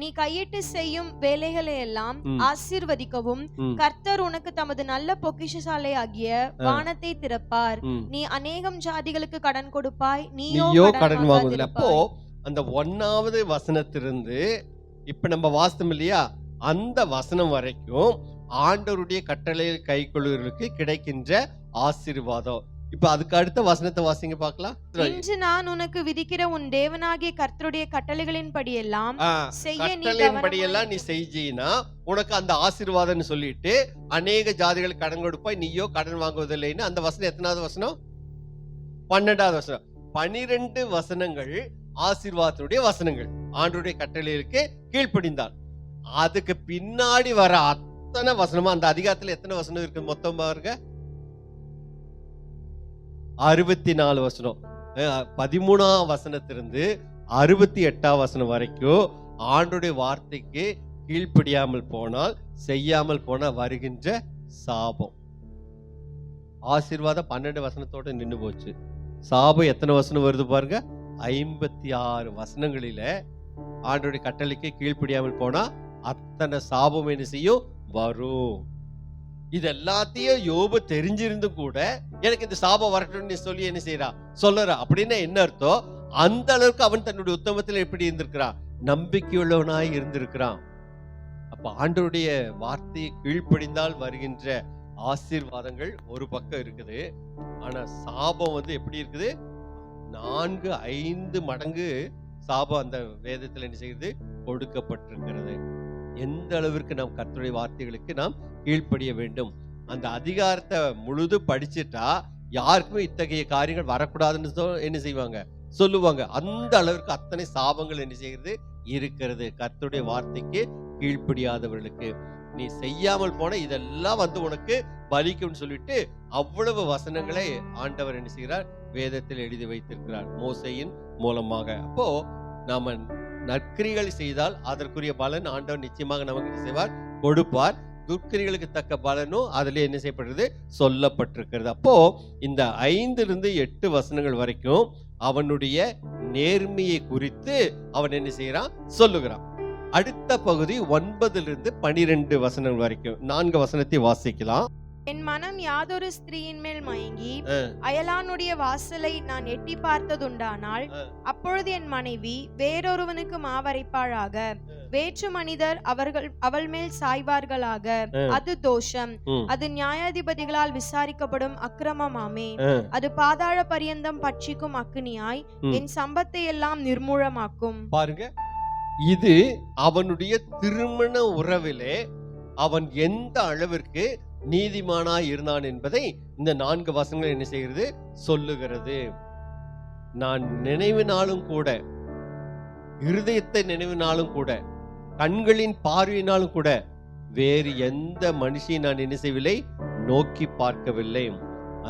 நீ கையிட்டு செய்யும் வேலைகளை எல்லாம் ஆசீர்வதிக்கவும் கர்த்தர் உனக்கு தமது நல்ல பொக்கிஷசாலை ஆகிய வானத்தை திறப்பார். நீ அநேகம் ஜாதிகளுக்கு கடன் கொடுப்பாய், நீயோ கடன் வாங்குவதில்லை. அப்போ அந்த 1வது வசனத்திலிருந்து இப்ப நம்ம வாசித்தோம் இல்லையா, அந்த வசனம் வரைக்கும் ஆண்டவருடைய கட்டளையை கை கொள்ளுவதற்கு கிடைக்கின்ற ஆசீர்வாதம். இப்ப அதுக்கு அடுத்த வசனத்தை வாசிங்க பார்க்கலாம். இன்று நான் உனக்கு விதிக்கிற உன் தேவனாகிய கர்த்தருடைய கட்டளைகளின் படியெல்லாம் நீ செய்யினா உனக்கு அந்த ஆசீர்வாதம்னு சொல்லிட்டு அநேக ஜாதிகள் கடன் கொடுப்பாய், நீயோ கடன் வாங்குவதில்லைன்னு. அந்த வசனம் எத்தனாவது வசனம்? 12வது வசனம். 12 வசனங்கள் ஆசீர்வாதத்துடைய வசனங்கள். ஆண்டவருடைய கட்டளைகளுக்கு கீழ்ப்படிந்தான். அதுக்கு பின்னாடி வர அத்தனை வசனமா, அந்த அதிகாரத்துல எத்தனை வசனம் இருக்கு மொத்தம் பாருங்க? 64 வசனம். 13ஆம் வசனத்திலிருந்து 68ஆம் வசனம் வரைக்கும் ஆண்டவருடைய வார்த்தைக்கு கீழ்ப்படியாமல் போனால், செய்யாமல் போனால் வருகின்ற சாபம். ஆசீர்வாதம் 12 வசனத்தோட நின்று போச்சு. சாபம் எத்தனை வசனம் வருது பாருங்க? 56 வசனங்களில ஆண்டவருடைய கட்டளைக்கு கீழ்ப்படியாமல் போனா அத்தனை சாபம் என்ன செய்யும்? வரும். இது எல்லாத்தையும் யோபு தெரிஞ்சிருந்து கூட எனக்கு இந்த சாபம் வரட்டும்னு சொல்லி என்ன செய்யறா சொல்லுறா. அப்படின்னா என்ன அர்த்தம்? அந்த அளவுக்கு அவன் தன்னுடைய உத்தமத்தில் எப்படி இருந்திருக்கிறான்? நம்பிக்கையுள்ளவனாய் இருந்திருக்கிறான். அப்ப ஆண்டவருடைய வார்த்தையை கீழ்ப்படிந்தால் வருகின்ற ஆசீர்வாதங்கள் ஒரு பக்கம் இருக்குது. ஆனா சாபம் எப்படி இருக்குது? 4-5 மடங்கு சாபம் அந்த வேதத்தில் என்ன செய்கிறது? கொடுக்கப்பட்டிருக்கிறது. எந்த அளவிற்கு நாம் கர்த்தருடைய வார்த்தைகளுக்கு நாம் கீழ்ப்படிய வேண்டும். அந்த அதிகாரத்தை முழுது படிச்சுட்டா யாருக்குமே இத்தகைய காரியங்கள் வரக்கூடாதுன்னு என்ன செய்வாங்க, சொல்லுவாங்க. அந்த அளவிற்கு அத்தனை சாபங்கள் என்ன செய்கிறது இருக்கிறது. கர்த்தருடைய வார்த்தைக்கு கீழ்ப்படியாதவர்களுக்கு. நீ செய்யாமல் போன இதெல்லாம் உனக்கு பலிக்கும்னு சொல்லிட்டு அவ்வளவு வசனங்களை ஆண்டவர் என்ன செய்கிறார், வேதத்தில் எழுதி வைத்திருக்கிறார் மோசேயின் மூலமாக. அப்போ நாம நற்கிரிகள் செய்தால் அதற்குரிய பலன் ஆண்டவர் நிச்சயமாக நமக்கு என்ன செய்வார், கொடுப்பார். துர்க்கிரிகளுக்கு தக்க பலனும் அதுல என்ன செய்யப்படுறது, சொல்லப்பட்டிருக்கிறது. அப்போ இந்த 5-8 வசனங்கள் வரைக்கும் அவனுடைய நேர்மையை குறித்து அவன் என்ன செய்யறான், சொல்லுகிறான். அடுத்த பகுதி 9-12 வசனங்கள் வரைக்கும் 4 வசனத்தை வாசிக்கலாம். என் மனம் யாதொரு ஸ்திரீயின் மேல் மயங்கி அயலானுடைய வாசலை நான் எட்டி பார்த்ததுண்டானால் அப்பொழுது என் மனைவி வேறொருவனுக்கு மாவரைப்பாளாக, வேற்று மனிதர் அவள் மேல் சாய்வார்களாக, அது தோஷம். அது நியாயாதிபதிகளால் விசாரிக்கப்படும் அக்கிரமமாமே. அது பாதாள பரியந்தம் பட்சிக்கும் அக்கினியாய் என் சம்பத்தை எல்லாம் நிர்மூலமாக்கும். பாருங்க, இது அவனுடைய திருமண உறவிலே அவன் எந்த அளவிற்கு நீதிமானாய் இருந்தான் என்பதை இந்த 4 வசனங்கள் என்ன செய்கிறது, சொல்லுகிறது. நான் நினைவினாலும் கூட, இருதயத்தை நினைவினாலும் கூட, கண்களின் பார்வையினாலும் கூட வேறு எந்த மனுஷியை நான் என்ன செய்யவில்லை, நோக்கி பார்க்கவில்லை.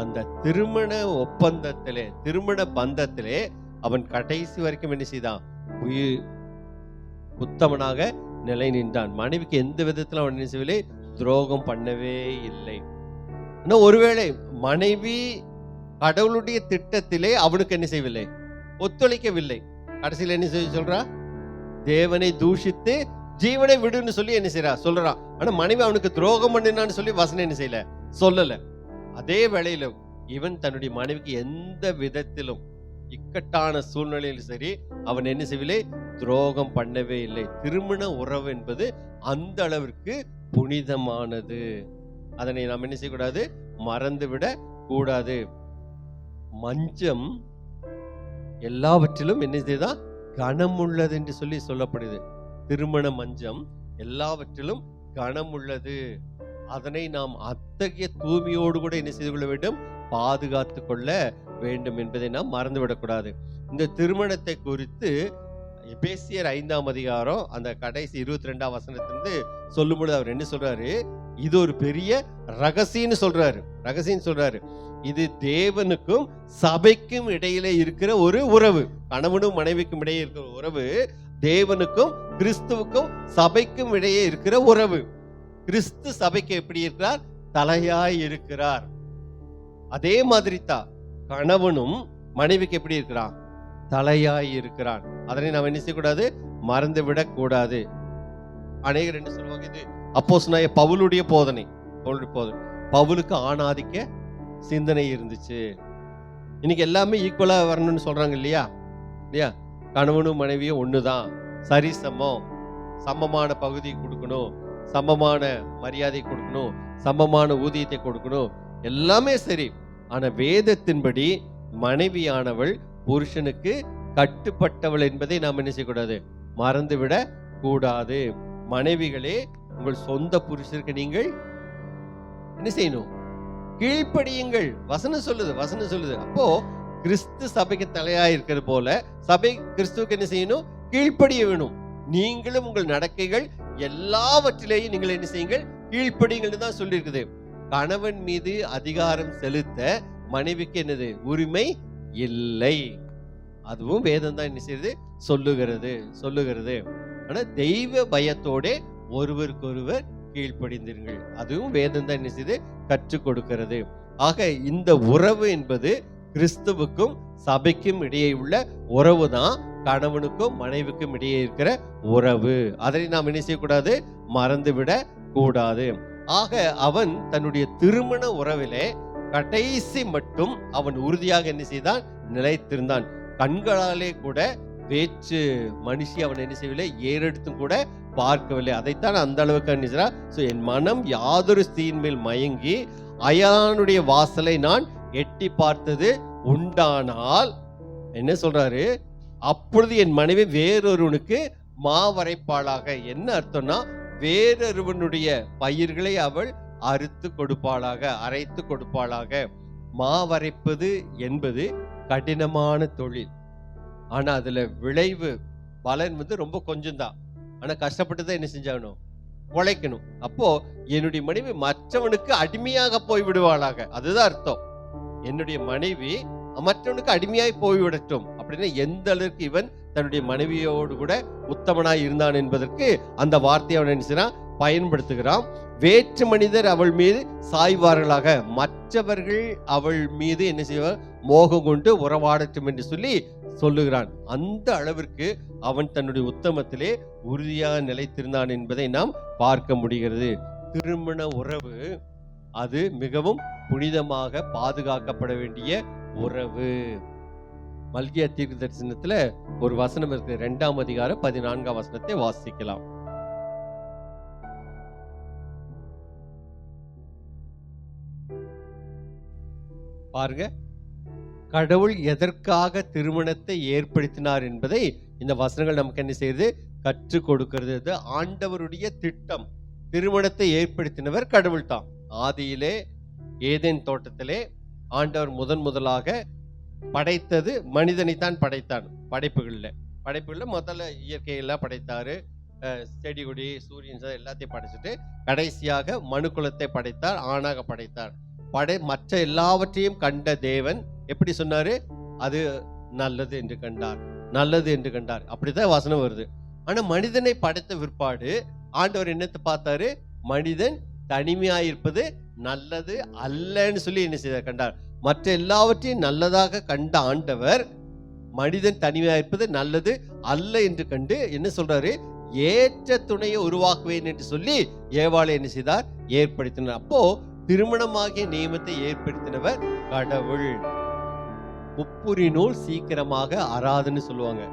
அந்த திருமண ஒப்பந்தத்திலே, திருமண பந்தத்திலே அவன் கடைசி வரைக்கும் என்ன செய்தான், உத்தமனாக நிலை நின்றான். மனைவிக்கு எந்த விதத்தில் அவன் என்ன செய்யவில்லை, துரோகம் பண்ணவே இல்லை. ஒருவேளை மனைவி கடவுளுடைய திட்டத்திலே அவனுக்கு என்ன செய்யவில்லை, ஒத்துழைக்கவில்லை. கடைசியில் என்ன செய்ய சொல்றா, தேவனை தூஷித்து ஜீவனை விடுன்னு சொல்லி என்ன செய்யறா சொல்றான். ஆனா மனைவி அவனுக்கு துரோகம் பண்ணினான்னு சொல்லி வசனம் என்ன செய்யல, சொல்லல. அதே வேளையிலும் இவன் தன்னுடைய மனைவிக்கு எந்த விதத்திலும் இக்கட்டான சூழ்நிலையில் சரி அவன் என்ன செய்யவில்லை, துரோகம் பண்ணவே இல்லை. திருமண உறவு என்பது அந்த அளவிற்கு புனிதமானது. அதனை நாம் என்ன செய்யக்கூடாது, மறந்துவிட கூடாது. மஞ்சம் எல்லாவற்றிலும் என்ன செய்தான், கனமுள்ளது என்று சொல்லி சொல்லப்படுது. திருமண மஞ்சம் எல்லாவற்றிலும் கனமுள்ளது. அதனை நாம் அத்தகைய தூய்மையோடு கூட என்ன செய்து கொள்ள வேண்டும், பாதுகாத்து கொள்ள வேண்டும் என்பதை நாம் மறந்துவிடக்கூடாது. இந்த திருமணத்தை குறித்து எபேசியர் 5ஆம் அதிகாரம் அந்த கடைசி 22ஆம் வசனத்திலிருந்து சொல்லும் பொழுது அவர் என்ன சொல்றாரு, இது ஒரு பெரிய ரகசியம்னு சொல்றாரு. ரகசியம் சொல்றாரு, இது தேவனுக்கும் சபைக்கும் இடையிலே இருக்கிற ஒரு உறவு. கணவனும் மனைவிக்கும் இடையே இருக்கிற உறவு, தேவனுக்கும் கிறிஸ்துவுக்கும் சபைக்கும் இடையே இருக்கிற உறவு. கிறிஸ்து சபைக்கு எப்படி இருக்கிறார், தலையாய் இருக்கிறார். அதே மாதிரி தான் கணவனும் மனைவிக்கு எப்படி இருக்கிறான், தலையாய் இருக்கிறான். அதனை நாம் என்ன செய்யக்கூடாது, மறந்து விடக் கூடாது. அநேகர் என்ன சொல்லுவாங்க, இது அப்போஸ்தலனாகிய பவுலுடைய போதனை. பவுலுக்கு ஆணாதிக்க சிந்தனை இருந்துச்சு. இன்னைக்கு எல்லாமே ஈக்குவலா வரணும்னு சொல்றாங்க இல்லையா, இல்லையா? கணவனும் மனைவியும் ஒண்ணுதான், சரிசமம், சமமான பகுதி கொடுக்கணும், சமமான மரியாதை கொடுக்கணும், சமமான ஊதியத்தை கொடுக்கணும், எல்லாமே சரி. ஆனா வேதத்தின்படி மனைவியானவள் புருஷனுக்கு கட்டுப்பட்டவள் என்பதை நாம் என்ன செய்யக்கூடாது, மறந்துவிட கூடாது. மனைவிகளே, உங்கள் சொந்த புருஷருக்கு நீங்கள் என்ன செய்யணும், கீழ்ப்படியுங்கள். வசனம் சொல்லுது, வசனம் சொல்லுது. அப்போ கிறிஸ்து சபைக்கு தலையாய் இருக்கிறது போல சபை கிறிஸ்துவுக்கு என்ன செய்யணும், கீழ்ப்படிய வேணும். நீங்களும் உங்கள் நடக்கைகள் எல்லாவற்றிலேயும் நீங்கள் என்ன செய்யுங்கள், கீழ்ப்படியுங்கள் தான் சொல்லி இருக்குது. கணவன் மீது அதிகாரம் செலுத்த மனைவிக்கு என்னது, உரிமை இல்லை. அதுவும் வேதம் தான் என்ன செய்யுது, சொல்லுகிறது. ஆனா தெய்வ பயத்தோட ஒருவருக்கொருவர் கீழ்ப்படிந்தீர்கள், அதுவும் வேதம் தான் என்ன செய்யுது, கற்றுக் கொடுக்கிறது. ஆக இந்த உறவு என்பது கிறிஸ்துவுக்கும் சபைக்கும் இடையே உள்ள உறவு தான், கணவனுக்கும் மனைவிக்கும் இடையே இருக்கிற உறவு. அதனை நாம் என்ன செய்யக்கூடாது, மறந்துவிட கூடாது. ஆக அவன் தன்னுடைய திருமண உறவிலே கடைசி மட்டும் அவன் உறுதியாக என்ன செய்தான், நிலைத்திருந்தான். கண்களாலே கூட வேற்று மனுஷி அவன் என்ன செய்யவில்லை, ஏறெடுத்தும் கூட பார்க்கவில்லை. அதைத்தான் அந்த அளவுக்கு அனுப்பிச்சா. என் மனம் யாதொரு ஸ்திரீயின் மேல் மயங்கி அயலானுடைய வாசலை நான் எட்டி பார்த்தது உண்டானால், என்ன சொல்றாரு, அப்பொழுது என் மனைவி வேறொருவனுக்கு மாவரைப்பாளாக. என்ன அர்த்தம்னா, வேறொருவனுடைய பயிர்களை அவள் அறுத்து கொடுப்பாளாக, அரைத்து கொடுப்பாளாக. மாவரைப்பது என்பது கடினமான தொழில். ஆனா அதுல விளைவு பலன் ரொம்ப கொஞ்சம் தான். ஆனா கஷ்டப்பட்டுதான் என்ன செஞ்சாகணும், உழைக்கணும். அப்போ என்னுடைய மனைவி மற்றவனுக்கு அடிமையாக போய் விடுவாளாக, அதுதான் அர்த்தம். என்னுடைய மனைவி மற்றவனுக்கு அடிமையாய் போய்விடட்டும் அப்படின்னா எந்த அளவுக்கு இவன் தன்னுடைய மனைவியோடு கூட உத்தமனாய் இருந்தான் என்பதற்கு அந்த வார்த்தையை அவன் என்ன செய்யறான், பயன்படுத்துகிறான். வேற்று மனிதர் அவள் மீது சாய்வார்களாக, மற்றவர்கள் அவள் மீது என்ன செய்வார், மோகம் கொண்டு உறவாடட்டும் என்று சொல்லி சொல்லுகிறான். அந்த அளவிற்கு அவன் தன்னுடைய உத்தமத்திலே உறுதியாக நிலைத்திருந்தான் என்பதை நாம் பார்க்க முடிகிறது. திருமண உறவு அது மிகவும் புனிதமாக பாதுகாக்கப்பட வேண்டிய உறவு. மல்கியா தீர்க்க தரிசனத்துல ஒரு வசனம் இருக்கு, 2ஆம் அதிகாரம் 14ஆம் வசனத்தை வாசிக்கலாம். பாருங்க, கடவுள் எதற்காக திருமணத்தை ஏற்படுத்தினார் என்பதை இந்த வசனங்கள் நமக்கு என்ன செய்யுது, கற்றுக் கொடுக்கிறது. ஆண்டவருடைய திட்டம். திருமணத்தை ஏற்படுத்தினவர் கடவுள் தான். ஆதியிலே ஏதேன் தோட்டத்திலே ஆண்டவர் முதலாக படைத்தது மனிதனைத்தான் படைத்தான். படைப்புகள்ல முதல்ல இயற்கையெல்லாம் படைத்தாரு, செடி கொடி சூரியன் எல்லாத்தையும் படைச்சிட்டு கடைசியாக மனு குலத்தை படைத்தார், ஆணாக படைத்தார். மற்ற எல்லாவற்றையும் கண்ட தேவன் எப்படி சொன்னாரு, அது நல்லது என்று கண்டார், நல்லது என்று கண்டார். அப்படிதான் வசனம் வருது. ஆனா மனிதனை படைத்த பிற்பாடு ஆண்டவர் என்னத்தை பார்த்தாரு, மனிதன் தனிமையாயிருப்பது நல்லது அல்லன்னு சொல்லி என்ன செய்தார், கண்டார். மற்ற எல்லாவற்றையும் நல்லதாக கண்ட ஆண்டவர் மனிதன் தனிமையாயிருப்பது நல்லது அல்ல என்று கண்டு என்ன சொல்றாரு, ஏற்ற துணையை உருவாக்குவேன் என்று சொல்லி ஏவாளை என்ன செய்தார், ஏற்படுத்தினார். அப்போ திருமணமாகிய நியமத்தை ஏற்படுத்தினவர் கடவுள். முப்புரி நூல் சீக்கிரமாக அறாதுன்னு சொல்லுவாங்க.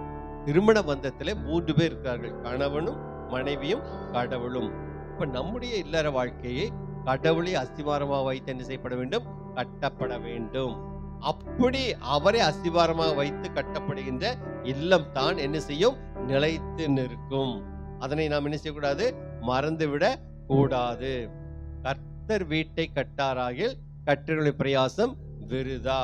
திருமண பந்தத்திலே 3 பேர் இருக்கிறார்கள், கணவனும் மனைவியும் கடவுளும். இப்ப நம்முடைய இல்லற வாழ்க்கையை கடவுளை அஸ்திவாரமாக வைத்து என்ன செய்யப்பட வேண்டும், கட்டப்பட வேண்டும். அப்படி அவரை அஸ்திவாரமாக வைத்து கட்டப்படுகின்ற இல்லம் தான் என்ன செய்யும், நிலைத்து நிற்கும். அதனை நாம் என்ன செய்யக்கூடாது, மறந்துவிட கூடாது. கர்த்தர் வீட்டை கட்டாராகில் கற்றவர்களின் பிரயாசம் விருதா.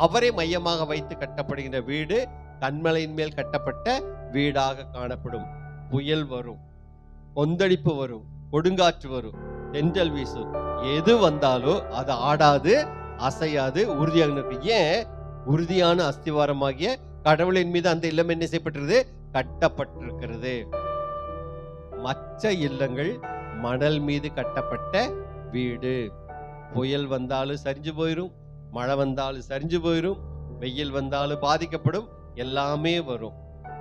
அவரை மையமாக வைத்து கட்டப்படுகின்ற வீடு கண்மலையின் மேல் கட்டப்பட்ட வீடாக காணப்படும். புயல் வரும், கொந்தளிப்பு வரும், கொடுங்காற்று வரும், தென்றல் வீசும், எது வந்தாலும் அது ஆடாது, அசையாது, உறுதியாக நிற்கும். ஏன், உறுதியான அஸ்திவாரமாகிய கடவுளின் மீது அந்த இல்லம் என்ன செய்யப்பட்டிருக்கிறது, கட்டப்பட்டிருக்கிறது. மற்ற இல்லங்கள் மணல் மீது கட்டப்பட்ட வீடு. புயல் வந்தாலும் சரிஞ்சு போயிரும், மழை வந்தாலும் சரிஞ்சு போயிரும், வெயில் வந்தாலும் பாதிக்கப்படும், எல்லாமே வரும்.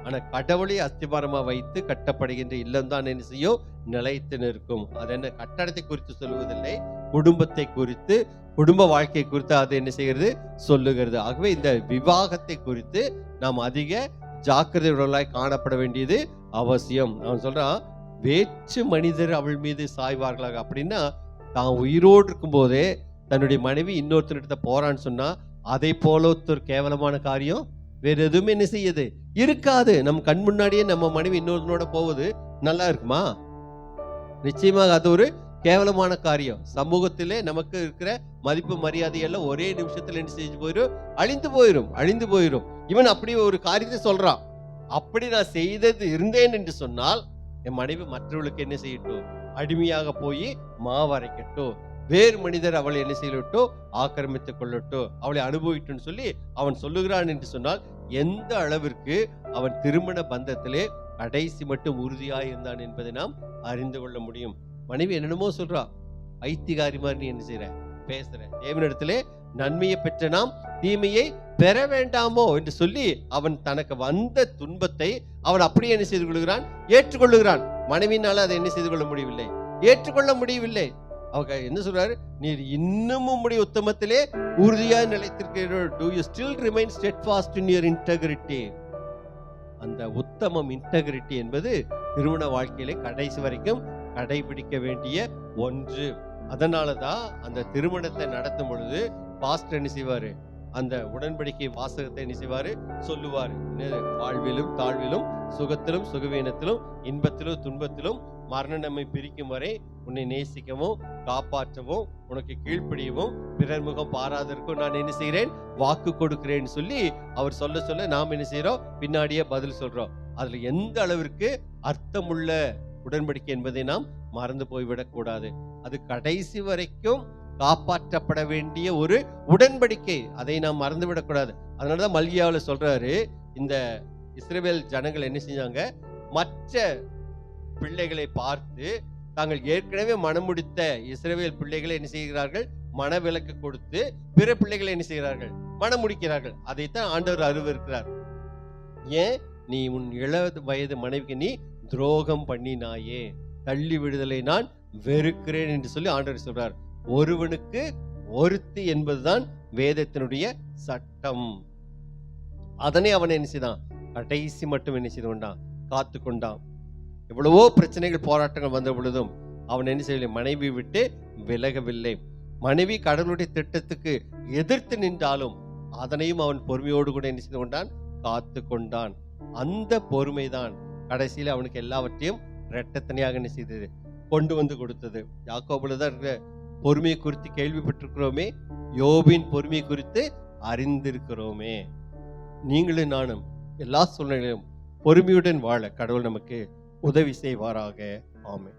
ஆனா கடவுளை அஸ்திபாரமா வைத்து கட்டப்படுகின்ற இல்லம் தான் என்ன செய்யும், நிலைத்து நிற்கும். அது என்ன, கட்டடத்தை குறித்து சொல்லுவதில்லை, குடும்பத்தை குறித்து, குடும்ப வாழ்க்கை குறித்து அது என்ன செய்கிறது, சொல்லுகிறது. ஆகவே இந்த விவாகத்தை குறித்து நாம் அதிக ஜாக்கிரதையுடனாய் காணப்பட வேண்டியது அவசியம். அவன் சொல்றான், வேற்று மனிதர் அவள் மீது சாய்வார்களாக. அப்படின்னா தான் உயிரோடு இருக்கும் போதே தன்னுடைய மனைவி இன்னொருத்தர்கிட்ட போறான்னு சொன்னா அதை போல ஒரு கேவலமான காரியம் வேற எதுவுமே என்ன செய்யுது, இருக்காது. நம்ம கண் முன்னாடியே நம்ம மனைவி இன்னொருத்தனோட போவது நல்லா இருக்குமா? நிச்சயமாக அது ஒரு கேவலமான காரியம். சமூகத்திலே நமக்கு இருக்கிற மதிப்பு மரியாதை எல்லாம் ஒரே நிமிஷத்துல என்ன செஞ்சு போயிடும், அழிந்து போயிடும். இவன் அப்படி ஒரு காரியத்தை சொல்றான். அப்படி நான் செய்தது இருந்தேன் என்று சொன்னால் என் மனைவி மற்றவர்களுக்கு என்ன செய்யட்டும், அடிமையாக போய் மாவரைக்கட்டும், வேறு மனிதர் அவளை என்ன செய்யட்டோ, ஆக்கிரமித்துக் கொள்ளட்டும், அவளை அனுபவிட்டுன்னு சொல்லி அவன் சொல்லுகிறான் என்று சொன்னால் எந்த அளவிற்கு அவன் திருமண பந்தத்திலே கடைசி மட்டும் உறுதியாய் இருந்தான் என்பதை நாம் அறிந்து கொள்ள முடியும். மனைவி என்னென்னமோ சொல்றா, ஐத்திகாரி மாதிரி நீ என்ன செய்யற, பேசுற, தேவனிடத்திலே நன்மையை பெற்ற நாம் தீமையை பெற வேண்டாமோ என்று சொல்லி அவன் தனக்கு வந்த துன்பத்தை அவன் அப்படியே என்ன செய்து கொள்கிறான், ஏற்றுக்கொள்ளுகிறான். மனைவினால அதை என்ன செய்து கொள்ள முடியவில்லை, ஏற்றுக்கொள்ள முடியவில்லை. அவங்க என்ன சொல்றாரு, நீர் இன்னமும் உம்முடைய உத்தமத்திலே உறுதியாக நிலைத்திருக்கிறீர்கள். Do you still remain steadfast in your integrity? அந்த உத்தமம், இன்டெகிரிட்டி என்பது திருமண வாழ்க்கையிலே கடைசி வரைக்கும் கடைபிடிக்க வேண்டிய ஒன்று. அதனாலதான் அந்த திருமணத்தை நடத்தும் பொழுது பாஸ்டர் என்ன செய்வாரு, அந்த உடன்படிக்கை வாசகத்தை என்ன செய்வாரு, சொல்லுவாரு. வாழ்விலும் தாழ்விலும், சுகத்திலும் சுகவீனத்திலும், இன்பத்திலும் துன்பத்திலும் மரணம் நம்மை பிரிக்கும் வரை உன்னை நேசிக்கவும் காப்பாற்றவும் உனக்கு கீழ்ப்படியவும் பிறர் முகம் பாராதற்கும் நான் என்ன செய்கிறேன், வாக்கு கொடுக்கிறேன்னு சொல்லி அவர் சொல்ல சொல்ல நாம் என்ன செய்யறோம், பின்னாடியே பதில் சொல்றோம். அதுல எந்த அளவிற்கு அர்த்தமுள்ள உடன்படிக்கை என்பதை நாம் மறந்து போய்விடக் கூடாது. அது கடைசி வரைக்கும் காப்பாற்றப்பட வேண்டிய ஒரு உடன்படிக்கை, அதை நாம் மறந்து விடக்கூடாது. அதனாலதான் மல்கியாவில் சொல்றாரு, இந்த இஸ்ரவேல் ஜனங்கள் என்ன செஞ்சாங்க, மற்ற பிள்ளைகளை பார்த்து தாங்கள் ஏற்கனவே மனம் முடித்த இஸ்ரவேல் பிள்ளைகளை என்ன செய்கிறார்கள், மனவிலக்கு கொடுத்து பிற பிள்ளைகளை என்ன செய்கிறார்கள், மனம் முடிக்கிறார்கள். அதைத்தான் ஆண்டவர் அருவருக்கிறார். ஏன், நீ உன் 70 வயது மனைவிக்கு நீ துரோகம் பண்ணினாயே, தள்ளி விடுதலை நான் வெறுக்கிறேன் என்று சொல்லி ஆண்டவர் சொல்றார். ஒருவனுக்கு ஒருத்தி என்பதுதான் வேதத்தினுடைய சட்டம். அதனை அவன் என்ன செய்தான், கடைசி மட்டும் என்ன செய்து கொண்டான், காத்து கொண்டான். எவ்வளவோ பிரச்சனைகள் போராட்டங்கள் வந்த பொழுதும் அவன் என்ன செய்யவில்லை, மனைவி விட்டு விலகவில்லை. மனைவி கடவுளுடைய திட்டத்துக்கு எதிர்த்து நின்றாலும் அதனையும் அவன் பொறுமையோடு கூட என்ன செய்து கொண்டான், காத்து கொண்டான். அந்த பொறுமைதான் கடைசியில் அவனுக்கு எல்லாவற்றையும் இரட்டத்தனையாக என்ன செய்தது, கொண்டு வந்து கொடுத்தது. யாக்கோபுல தான் இருக்கிற பொறுமையை குறித்து கேள்விப்பட்டிருக்கிறோமே, யோபின் பொறுமையை குறித்து அறிந்திருக்கிறோமே. நீங்களும் நானும் எல்லா சூழ்நிலையிலும் பொறுமையுடன் வாழ கடவுள் நமக்கு உதவி செய்வாராக. ஆமென்.